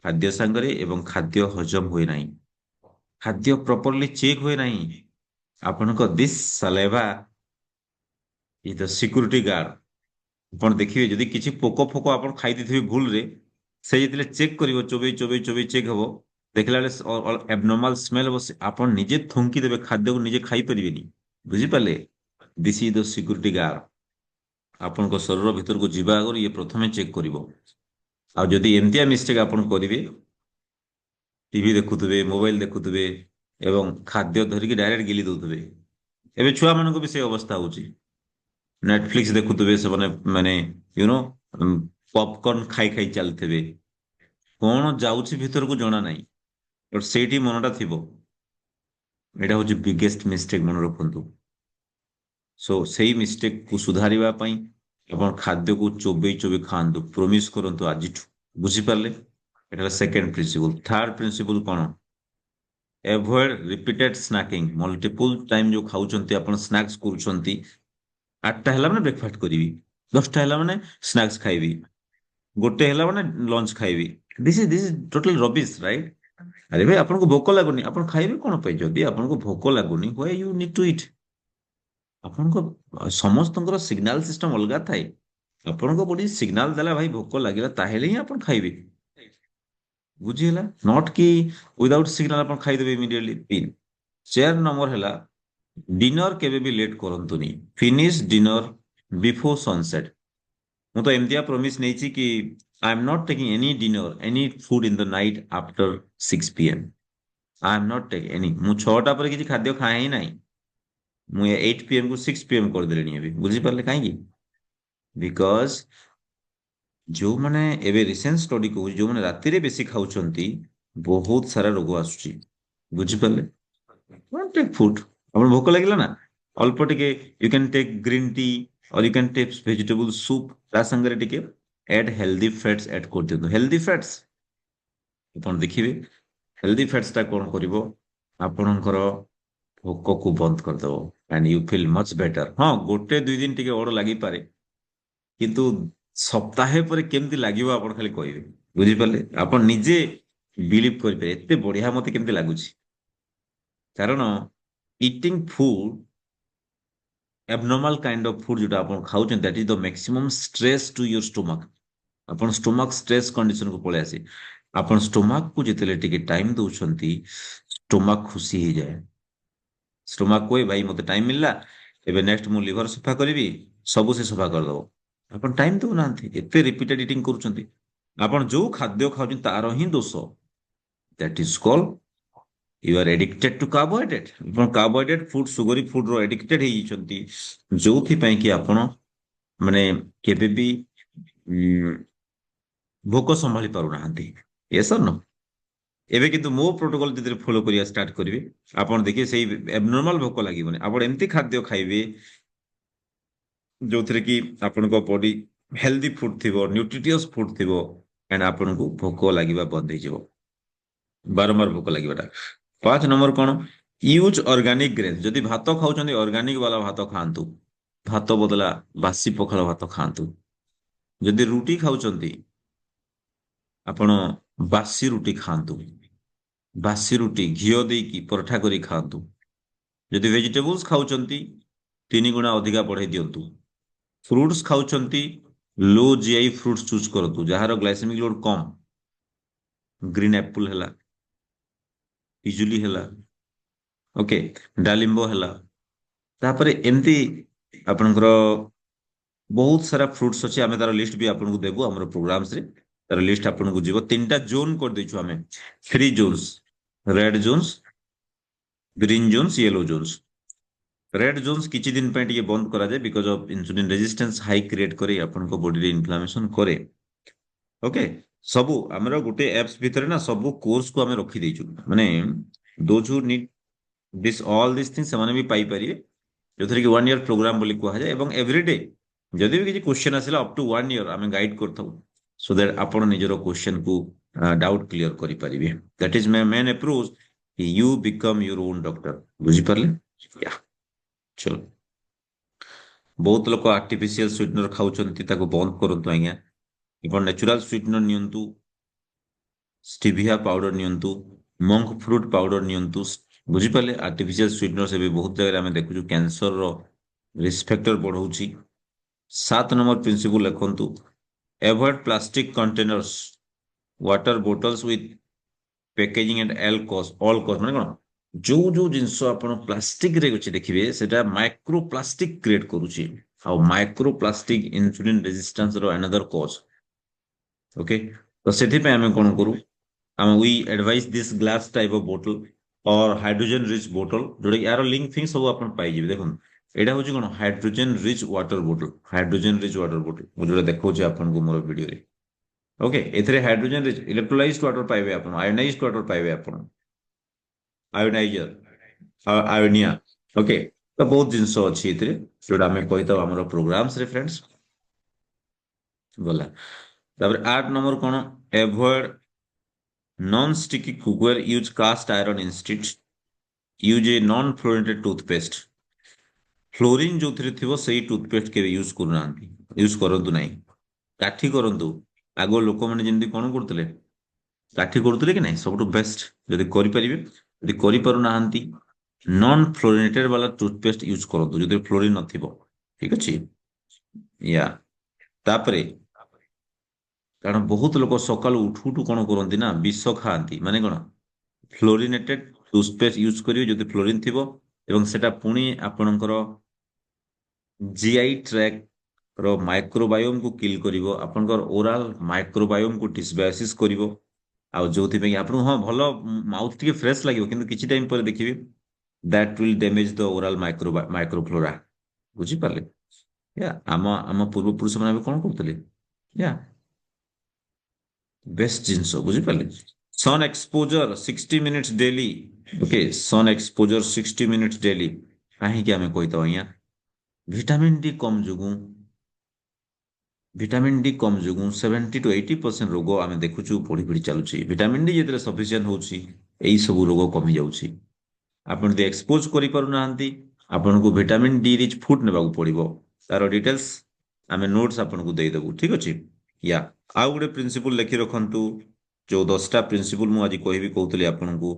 ଖାଦ୍ୟ ସାଙ୍ଗରେ, ଏବଂ ଖାଦ୍ୟ ହଜମ ହୁଏ ନାହିଁ, ଖାଦ୍ୟ ପ୍ରପରଲି ଚେକ୍ ହୁଏ ନାହିଁ। ଆପଣଙ୍କ this saliva is the security guard. ଆପଣ ଦେଖିବେ ଯଦି କିଛି ପୋକ ଫୋକ ଆପଣ ଖାଇ ଦେଇଥିବେ ଭୁଲରେ, ସେ ଯେତେବେଳେ ଚେକ୍ କରିବ, ଚୋବେଇ ଚୋବେଇ ଚୋବେଇ ଚେକ୍ ହବ, ଦେଖିଲା ବେଳେ ଏବନର୍ମାଲ ସ୍ମେଲ ହବ, ଆପଣ ନିଜେ ଥୁଙ୍କି ଦେବେ, ଖାଦ୍ୟକୁ ନିଜେ ଖାଇପାରିବେନି। ବୁଝିପାରିଲେ? This is the security guard. ଆପଣଙ୍କ ଶରୀର ଭିତରକୁ ଯିବା ଆଗରୁ ଇଏ ପ୍ରଥମେ ଚେକ୍ କରିବ। ଆଉ ଯଦି ଏମିତିଆ ମିଷ୍ଟେକ୍ ଆପଣ କରିବେ, ଟିଭି ଦେଖୁଥିବେ, ମୋବାଇଲ ଦେଖୁଥିବେ, ଏବଂ ଖାଦ୍ୟ ଧରିକି ଡାଇରେକ୍ଟ ଗିଲି ଦଉଥିବେ, ଏବେ ଛୁଆମାନଙ୍କୁ ବି ସେଇ ଅବସ୍ଥା ହଉଛି। ନେଟଫ୍ଲିକ୍ସ ଦେଖୁଥିବେ ସେମାନେ, ମାନେ ୟୁନୋ ପପକର୍ନ ଖାଇ ଖାଇ ଚାଲିଥିବେ, କଣ ଯାଉଛି ଭିତରକୁ ଜଣା ନାହିଁ, ବଟ ସେଇଠି ମନଟା ଥିବ। ଏଇଟା ହଉଛି ବିଗେଷ୍ଟ ମିଷ୍ଟେକ୍, ମନେ ରଖନ୍ତୁ। ସୋ ସେଇ ମିଷ୍ଟେକକୁ ସୁଧାରିବା ପାଇଁ ଆପଣ ଖାଦ୍ୟକୁ ଚୋବେଇ ଚୋବେଇ ଖାଆନ୍ତୁ, ପ୍ରମିସ୍ କରନ୍ତୁ ଆଜିଠୁ। ବୁଝିପାରିଲେ? ଏଟା ହେଲା ସେକେଣ୍ଡ ପ୍ରିନ୍ସିପଲ। ଥାର୍ଡ ପ୍ରିନ୍ସିପଲ କଣ, ଏଭଏଡ ରିପିଟେଡ ସ୍ନାକିଂ। ମଲ୍ଟିପୁଲ ଟାଇମ ଯୋଉ ଖାଉଛନ୍ତି ଆପଣ, ସ୍ନାକ୍ସ କରୁଛନ୍ତି, 8ଟା ହେଲା ମାନେ ବ୍ରେକଫାଷ୍ଟ କରିବି, 10ଟା ହେଲା ମାନେ ସ୍ନାକ୍ସ ଖାଇବି, ଗୋଟେ ହେଲା ମାନେ ଲଞ୍ଚ ଖାଇବି। This is total Ravish, right? ଆରେ ଭାଇ ଆପଣଙ୍କୁ ଭୋକ ଲାଗୁନି, ଆପଣ ଖାଇବେ କଣ ପାଇଁ? ଯଦି ଆପଣଙ୍କୁ ଭୋକ ଲାଗୁନି, ହ୍ୱାଇ ୟୁ ନିଡ ଟୁ ଇଟ୍? ଆପଣଙ୍କ ସମସ୍ତଙ୍କର ସିଗ୍ନାଲ ସିଷ୍ଟମ ଅଲଗା ଥାଏ। ଆପଣଙ୍କ ବଡି ସିଗ୍ନାଲ ଦେଲା ଭାଇ ଭୋକ ଲାଗିଲା ତାହେଲେ ହିଁ ଆପଣ ଖାଇବେ। ବୁଝିହେଲା? ନଟ କି ୱିଦାଉଟ୍ ସିଗ୍ନାଲ ଆପଣ ଖାଇଦେବେ ଇମିଡିଏଟଲି। ତିନ, 4 ନମ୍ବର ହେଲା ଡିନର କେବେ ବି ଲେଟ୍ କରନ୍ତୁନି। Finish dinner before sunset. ମୁଁ ତ ଏମିତିଆ ପ୍ରମିସ୍ ନେଇଛି କି I am not taking any dinner any food in the night after 6 p.m. I am not taking any. ମୁଁ 6ଟା ପରେ କିଛି ଖାଦ୍ୟ ଖାଏ ହିଁ ନାହିଁ। ମୁଁ 8 p.m. କୁ 6 p.m. କରିଦେଲିଣି ଏବେ। ବୁଝିପାରିଲେ କାହିଁକି? ବିକଜ ଯୋଉମାନେ ଏବେ ରିସେଣ୍ଟ ଷ୍ଟଡି କହୁଛି ଯୋଉମାନେ ରାତିରେ ବେଶୀ ଖାଉଛନ୍ତି ବହୁତ ସାରା ରୋଗ ଆସୁଛି। ବୁଝିପାରିଲେ? Take food. ଆପଣ ଭୋକ ଲାଗିଲା ନା ଅଳ୍ପ ଟିକେ you can take green tea or you can take vegetable soup ତା ସାଙ୍ଗରେ ଟିକେ ଆଡ୍ ହେଲ୍ଦି ଫ୍ୟାଟ୍ସ ଆଡ୍ କରିଦିଅନ୍ତୁ। ହେଲ୍ଦି ଫ୍ୟାଟ୍ସ ଆପଣ ଦେଖିବେ ହେଲ୍ଦି ଫ୍ୟାଟ୍ସ ଟା କଣ କରିବ ଆପଣଙ୍କର ଭୋକକୁ ବନ୍ଦ କରିଦବ and you feel much better. ହଁ ଗୋଟେ 2 ଦିନ ଟିକେ ଅଡ ଲାଗିପାରେ କିନ୍ତୁ ସପ୍ତାହେ ପରେ କେମିତି ଲାଗିବ ଆପଣ ଖାଲି କହିବେ। ବୁଝିପାରିଲେ? ଆପଣ ନିଜେ ବିଲିଭ କରିପାରିବେ ଏତେ ବଢିଆ ମତେ କେମିତି ଲାଗୁଛି। କାରଣ eating food abnormal kind of food ଯୋଉଟା ଆପଣ ଖାଉଛନ୍ତି that is the maximum stress to your stomach। ଆପଣ ଷ୍ଟୋମାକ ଷ୍ଟ୍ରେସ୍ କଣ୍ଡିସନକୁ ପଳେଇ ଆସେ। ଆପଣ ଷ୍ଟୋମାକକୁ ଯେତେବେଳେ ଟିକେ ଟାଇମ ଦଉଛନ୍ତି ଷ୍ଟୋମାକ ଖୁସି ହେଇଯାଏ। ଷ୍ଟୋମାକ କୁହେ ଭାଇ ମତେ ଟାଇମ ମିଳିଲା ଏବେ ନେକ୍ସଟ ମୁଁ ଲିଭର ସଫା କରିବି ସବୁ ସେ ସଫା କରିଦବ। ଆପଣ ଟାଇମ ଦଉନାହାନ୍ତି ଏତେ ରିପିଟେଡ ଇଟିଂ କରୁଛନ୍ତି। ଆପଣ ଯୋଉ ଖାଦ୍ୟ ଖାଉଛନ୍ତି ତାର ହିଁ ଦୋଷ। That is call you are addicted to carbohydrate. ଆପଣ କାର୍ବୋହାଇଡ୍ରେଟ ଫୁଡ ସୁଗରୀ ଫୁଡ ର ଏଡିକ୍ଟେଡ ହେଇଯାଇଛନ୍ତି ଯୋଉଥିପାଇଁ କି ଆପଣ ମାନେ କେବେ ବି ଉଁ, ଭୋକ ସମ୍ଭାଳି ପାରୁନାହାନ୍ତି। ୟେସ୍ ଅର୍ ନୋ? ଏବେ କିନ୍ତୁ ମୋ ପ୍ରୋଟୋକଲ ଯେତେବେଳେ ଫଲୋ କରିବା ଷ୍ଟାର୍ଟ କରିବେ ଆପଣ ଦେଖିବେ ସେଇ ଏବନର୍ମାଲ ଭୋକ ଲାଗିବନି। ଆପଣ ଏମିତି ଖାଦ୍ୟ ଖାଇବେ ଯୋଉଥିରେ କି ଆପଣଙ୍କ ବଡି ହେଲ୍ଦି ଫୁଡ ଥିବ ନ୍ୟୁଟ୍ରିଟିୟସ୍ ଫୁଡ ଥିବ ଏଣ୍ଡ ଆପଣଙ୍କୁ ଭୋକ ଲାଗିବା ବନ୍ଦ ହେଇଯିବ। ବାରମ୍ବାର ଭୋକ ଲାଗିବାଟା। 5 ନମ୍ବର କଣ? Use organic grain. ଯଦି ଭାତ ଖାଉଛନ୍ତି ଅର୍ଗାନିକ ବାଲା ଭାତ ଖାଆନ୍ତୁ। ଭାତ ବଦଲା ବାସି ପଖାଳ ଭାତ ଖାଆନ୍ତୁ। ଯଦି ରୁଟି ଖାଉଛନ୍ତି ଆପଣ ବାସି ରୁଟି ଖାଆନ୍ତୁ। ବାସି ରୁଟି ଘିଅ ଦେଇକି ପରଠା କରି ଖାଆନ୍ତୁ। ଯଦି ଭେଜିଟେବୁଲସ ଖାଉଛନ୍ତି 3 ଗୁଣା ଅଧିକା ବଢେଇ ଦିଅନ୍ତୁ। ଫ୍ରୁଟ୍ସ ଖାଉଛନ୍ତି ଲୋ ଜିଆଇ ଫ୍ରୁଟ୍ସ ଚୁଜ୍ କରନ୍ତୁ ଯାହାର ଗ୍ଲାଇସେମିକ ଲୋଡ କମ। ଗ୍ରୀନ୍ ଆପଲ ହେଲା, ପିଜୁଲି ହେଲା, ଓକେ, ଡାଲିମ୍ବ ହେଲା। ତାପରେ ଏମିତି ଆପଣଙ୍କର ବହୁତ ସାରା ଫ୍ରୁଟ୍ସ ଅଛି ଆମେ ତାର ଲିଷ୍ଟ ବି ଆପଣଙ୍କୁ ଦେବୁ ଆମର ପ୍ରୋଗ୍ରାମସରେ। ତାର ଲିଷ୍ଟ ଆପଣଙ୍କୁ ଯିବ। 3ଟା ଜୋନ୍ କରିଦେଇଛୁ ଆମେ। 3 zones red zones green zones yellow zones. Red zones କିଛି ଦିନ ପାଇଁ ଟିକେ ବନ୍ଦ କରାଯାଏ because of insulin resistance high create କରି ଆପଣଙ୍କ ବଡିରେ ଇନଫ୍ଲାମେସନ કરે। ଓକେ। ସବୁ ଆମର ଗୋଟେ ଆପ୍ସ ଭିତରେ ନା ସବୁ କୋର୍ସକୁ ଆମେ ରଖିଦେଇଛୁ ମାନେ those who need this all this thing ସେମାନେ ବି ପାଇପାରିବେ ଯୋଉଥିରେ କି 1 ଇୟର ପ୍ରୋଗ୍ରାମ ବୋଲି କୁହାଯାଏ ଏବଂ ଏଭ୍ରିଡେ ଯଦି ବି କିଛି କ୍ୱେଶ୍ଚନ ଆସିଲା ଅପ୍ ଟୁ 1 ଇୟର ଆମେ ଗାଇଡ କରିଥାଉ ସୋ ଦ୍ୟାଟ ଆପଣ ନିଜର କ୍ୱେଶ୍ଚନକୁ ଡାଉଟ୍ କ୍ଲିୟର କରିପାରିବେ। That is my main approach you become your own doctor. ବୁଝିପାରିଲେ? ୟା, ଚलो। ବହୁତ ଲୋକ ଆର୍ଟିଫିସିଆଲ ସୁଇଟନର ଖାଉଛନ୍ତି ତାକୁ ବନ୍ଦ କରନ୍ତୁ ଆଜ୍ଞା। ଆପଣ ନ୍ୟାଚୁରାଲ ସୁଇଟନର ନିଅନ୍ତୁ। ଷ୍ଟିଭିଆ ପାଉଡର ନିଅନ୍ତୁ। ମଙ୍କ ଫ୍ରୁଟ ପାଉଡର ନିଅନ୍ତୁ। ବୁଝିପାରିଲେ? ଆର୍ଟିଫିସିଆଲ ସୁଇଟନର ଏବେ ବହୁତ ଜାଗାରେ ଆମେ ଦେଖୁଛୁ କ୍ୟାନ୍ସରର ରିସ୍କ ଫ୍ୟାକ୍ଟର ବଢଉଛି। 7 ନମ୍ବର ପ୍ରିନ୍ସିପଲ ଲେଖନ୍ତୁ avoid plastic containers water bottles with packaging and all cause ମାନେ କଣ ଯୋଉ ଯୋଉ ଜିନିଷ ଆପଣ ପ୍ଲାଷ୍ଟିକ ରେ ଅଛି ଦେଖିବେ ସେଟା ମାଇକ୍ରୋ ପ୍ଲାଷ୍ଟିକ କ୍ରିଏଟ କରୁଛି। ଆଉ ମାଇକ୍ରୋ ପ୍ଲାଷ୍ଟିକ ଇନ୍ସୁଲିନ ରେଜିଷ୍ଟାନ୍ସ ର ଆନାଦର କଜ। ଓକେ। ତ ସେଥିପାଇଁ ଆମେ କଣ କରୁ ଆମେ we advise this glass type of बोतल और हाइड्रोजन रिच बोतल जोटा कि यार लिंक फिंक सब ଆପଣ ପାଇଯିବେ। ଦେଖନ୍ତୁ ଏଇଟା ହଉଛି କଣ hydrogen rich water bottle. Hydrogen rich water bottle ମୁଁ ଯୋଉଟା ଦେଖଉଛି ଆପଣଙ୍କୁ ମୋର ଭିଡିଓରେ। ଓକେ। ଏଥିରେ ହାଇଡ୍ରୋଜେନ ରିଚ୍ ଇଲେକ୍ଟ୍ରୋଲାଇଜ୍ଡ ୱାଟର ପାଇବେ ଆପଣ ଆୟୋନାଇଜ୍ଡ ୱାଟର ପାଇବେ ଆପଣ ଆୟୋନାଇଜର ଆୟୋନିଆ। ଓକେ। ତ ବହୁତ ଜିନିଷ ଅଛି ଏଥିରେ ଯୋଉଟା ଆମେ କହିଥାଉ ଆମର ପ୍ରୋଗ୍ରାମସ ରେ ଫ୍ରେଣ୍ଡସ୍। ଗଲା। ତାପରେ 8 ନମ୍ବର କଣ avoid non sticky cookware use cast iron instead use a non fluorinated toothpaste. Fluorine ଯୋଉଥିରେ ଥିବ ସେଇ ଟୁଥପେଷ୍ଟ କେବେ ୟୁଜ କରୁନାହାନ୍ତି। ୟୁଜ କରନ୍ତୁ ନାହିଁ। କାଠି କରନ୍ତୁ। ଆଗ ଲୋକମାନେ ଯେମିତି କଣ କରୁଥିଲେ କାଠି କରୁଥିଲେ କି ନାହିଁ ସବୁଠୁ ବେଷ୍ଟ ଯଦି କରିପାରିବେ ଯଦି କରିପାରୁନାହାନ୍ତି ନନ୍ ଫ୍ଲୋରିନେଟେଡ ବାଲା ଟୁଥପେଷ୍ଟ ୟୁଜ କରନ୍ତୁ ଯୋଉଥିରେ ଫ୍ଲୋରିନ ନଥିବ। ଠିକ ଅଛି? ୟା ତାପରେ କାରଣ ବହୁତ ଲୋକ ସକାଳୁ ଉଠୁ ଉଠୁ କଣ କରନ୍ତି ନା ବିଷ ଖାଆନ୍ତି ମାନେ କଣ ଫ୍ଲୋରିନେଟେଡ୍ ଟୁଥପେଷ୍ଟ ୟୁଜ କରିବେ ଯଦି ଫ୍ଲୋରିନ ଥିବ ଏବଂ ସେଟା ପୁଣି ଆପଣଙ୍କର ଜିଆଇ ଟ୍ରାକ୍ଟ ର ମାଇକ୍ରୋବାୟୋମ କୁ କିଲ୍ କରିବ ଆପଣଙ୍କର ଓରାଲ ମାଇକ୍ରୋବାୟୋମ କୁ ଡିସବାୟୋସିସ୍ କରିବ ଆଉ ଯୋଉଥିପାଇଁ ଆପଣଙ୍କୁ ହଁ ଭଲ ମାଉଥ ଟିକେ ଫ୍ରେଶ ଲାଗିବ କିନ୍ତୁ କିଛି ଟାଇମ ପରେ ଦେଖିବେ that will damage the oral microflora ବୁଝିପାରିଲେ ଆମ ପୂର୍ବପୁରୁଷ ମାନେ ଏବେ କଣ କରୁଥିଲେ ୟା ବେଷ୍ଟ ଜିନିଷ ବୁଝିପାରିଲେ ସନ୍ ଏକ୍ସପୋଜର 60 ମିନିଟ୍ସ ଡେଲି ଓକେ ସନ୍ ଏକ୍ସପୋଜର 60 ମିନିଟ୍ସ ଡେଲି କାହିଁକି ଆମେ କହିଥାଉ ଆଜ୍ଞା ଭିଟାମିନ ଡି କମ ଯୋଗୁଁ ଭିଟାମିନ ଡି କମ ଯୋଗୁଁ 70 to 80% ରୋଗ ଆମେ ଦେଖୁଛୁ ବଢି ବଢି ଚାଲୁଛି ଭିଟାମିନ ଡି ଯେତେବେଳେ ସଫିସିଏଣ୍ଟ ହଉଛି ଏଇ ସବୁ ରୋଗ କମି ଯାଉଛି ଆପଣ ଯଦି ଏକ୍ସପୋଜ କରିପାରୁନାହାନ୍ତି ଆପଣଙ୍କୁ ଭିଟାମିନ ଡି ରିଚ୍ ଫୁଡ ନେବାକୁ ପଡିବ ତାର ଡିଟେଲ୍ସ ଆମେ ନୋଟ୍ସ ଆପଣଙ୍କୁ ଦେଇଦେବୁ ଠିକ ଅଛି ୟା ଆଉ ଗୋଟେ ପ୍ରିନ୍ସିପଲ ଲେଖି ରଖନ୍ତୁ ଯୋଉ 10ଟା ପ୍ରିନ୍ସିପଲ ମୁଁ ଆଜି କହିବି କହୁଥିଲି ଆପଣଙ୍କୁ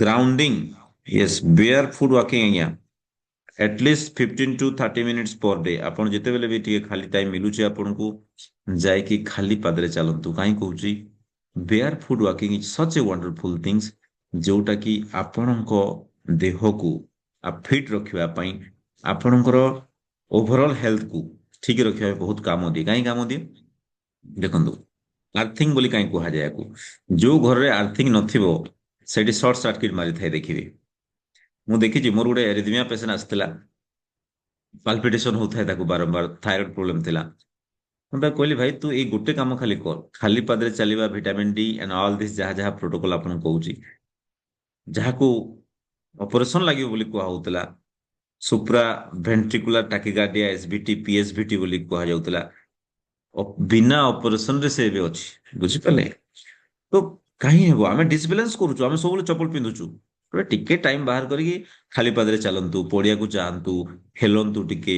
grounding yes barefoot walking ଆଜ୍ଞା at least 15 to 30 minutes per day ଆପଣ ଯେତେବେଳେ ବି ଟିକେ ଖାଲି ଟାଇମ ମିଳୁଛି ଆପଣଙ୍କୁ ଯାଇକି ଖାଲି ପାଦରେ ଚାଲନ୍ତୁ କାହିଁ କହୁଛି barefoot walking is such a wonderful things ଯୋଉଟା କି ଆପଣଙ୍କ ଦେହକୁ ଫିଟ୍ ରଖିବା ପାଇଁ ଆପଣଙ୍କର ଓଭରଅଲ ହେଲ୍ଥକୁ ଠିକ ରଖିବା ପାଇଁ ବହୁତ କାମ ଦିଏ କାହିଁ କାମ ଦିଏ ଦେଖନ୍ତୁ ଆର୍ଥିଂ ବୋଲି କାହିଁ କୁହାଯାଏ ୟାକୁ ଯୋଉ ଘରରେ ଆର୍ଥିଂ ନଥିବ ସେଠି ସର୍ଟ ସର୍କିଟ ମାରିଥାଏ ଦେଖିବେ ମୁଁ ଦେଖିଛି ମୋର ଗୋଟେ ଏରିଥମିଆ ପେସେଣ୍ଟ ଆସିଥିଲା ପାଲପିଟେସନ ହଉଥାଏ ତାକୁ ବାରମ୍ବାର ଥାଇରଏଡ ପ୍ରୋବ୍ଲେମ ଥିଲା ମୁଁ ତାକୁ କହିଲି ଭାଇ ତୁ ଏଇ ଗୋଟେ କାମ ଖାଲି କର ଖାଲି ପାଦରେ ଚାଲିବା vitamin D and all this ଯାହା ଯାହା ପ୍ରୋଟୋକଲ ଆପଣଙ୍କୁ କହୁଛି ଯାହାକୁ ଅପରେସନ ଲାଗିବ ବୋଲି କୁହା ହଉଥିଲା ସୁପ୍ରା ଭେଣ୍ଟ୍ରିକୁଲାର ଟାକିଗାର୍ଡିଆ ଏସଭିଟି ପିଏସଭିଟି ବୋଲି କୁହାଯାଉଥିଲା ବିନା ଅପରେସନ ରେ ସେ ଏବେ ଅଛି ବୁଝିପାରିଲେ ତ କାହିଁ ହେବ ଆମେ ଡିସବାଲାନ୍ସ କରୁଛୁ ଆମେ ସବୁବେଳେ ଚପଲ ପିନ୍ଧୁଛୁ ଗୋଟେ ଟିକେ ଟାଇମ ବାହାର କରିକି ଖାଲି ପାଦରେ ଚାଲନ୍ତୁ ପଡିଆକୁ ଯାଆନ୍ତୁ ଖେଳନ୍ତୁ ଟିକେ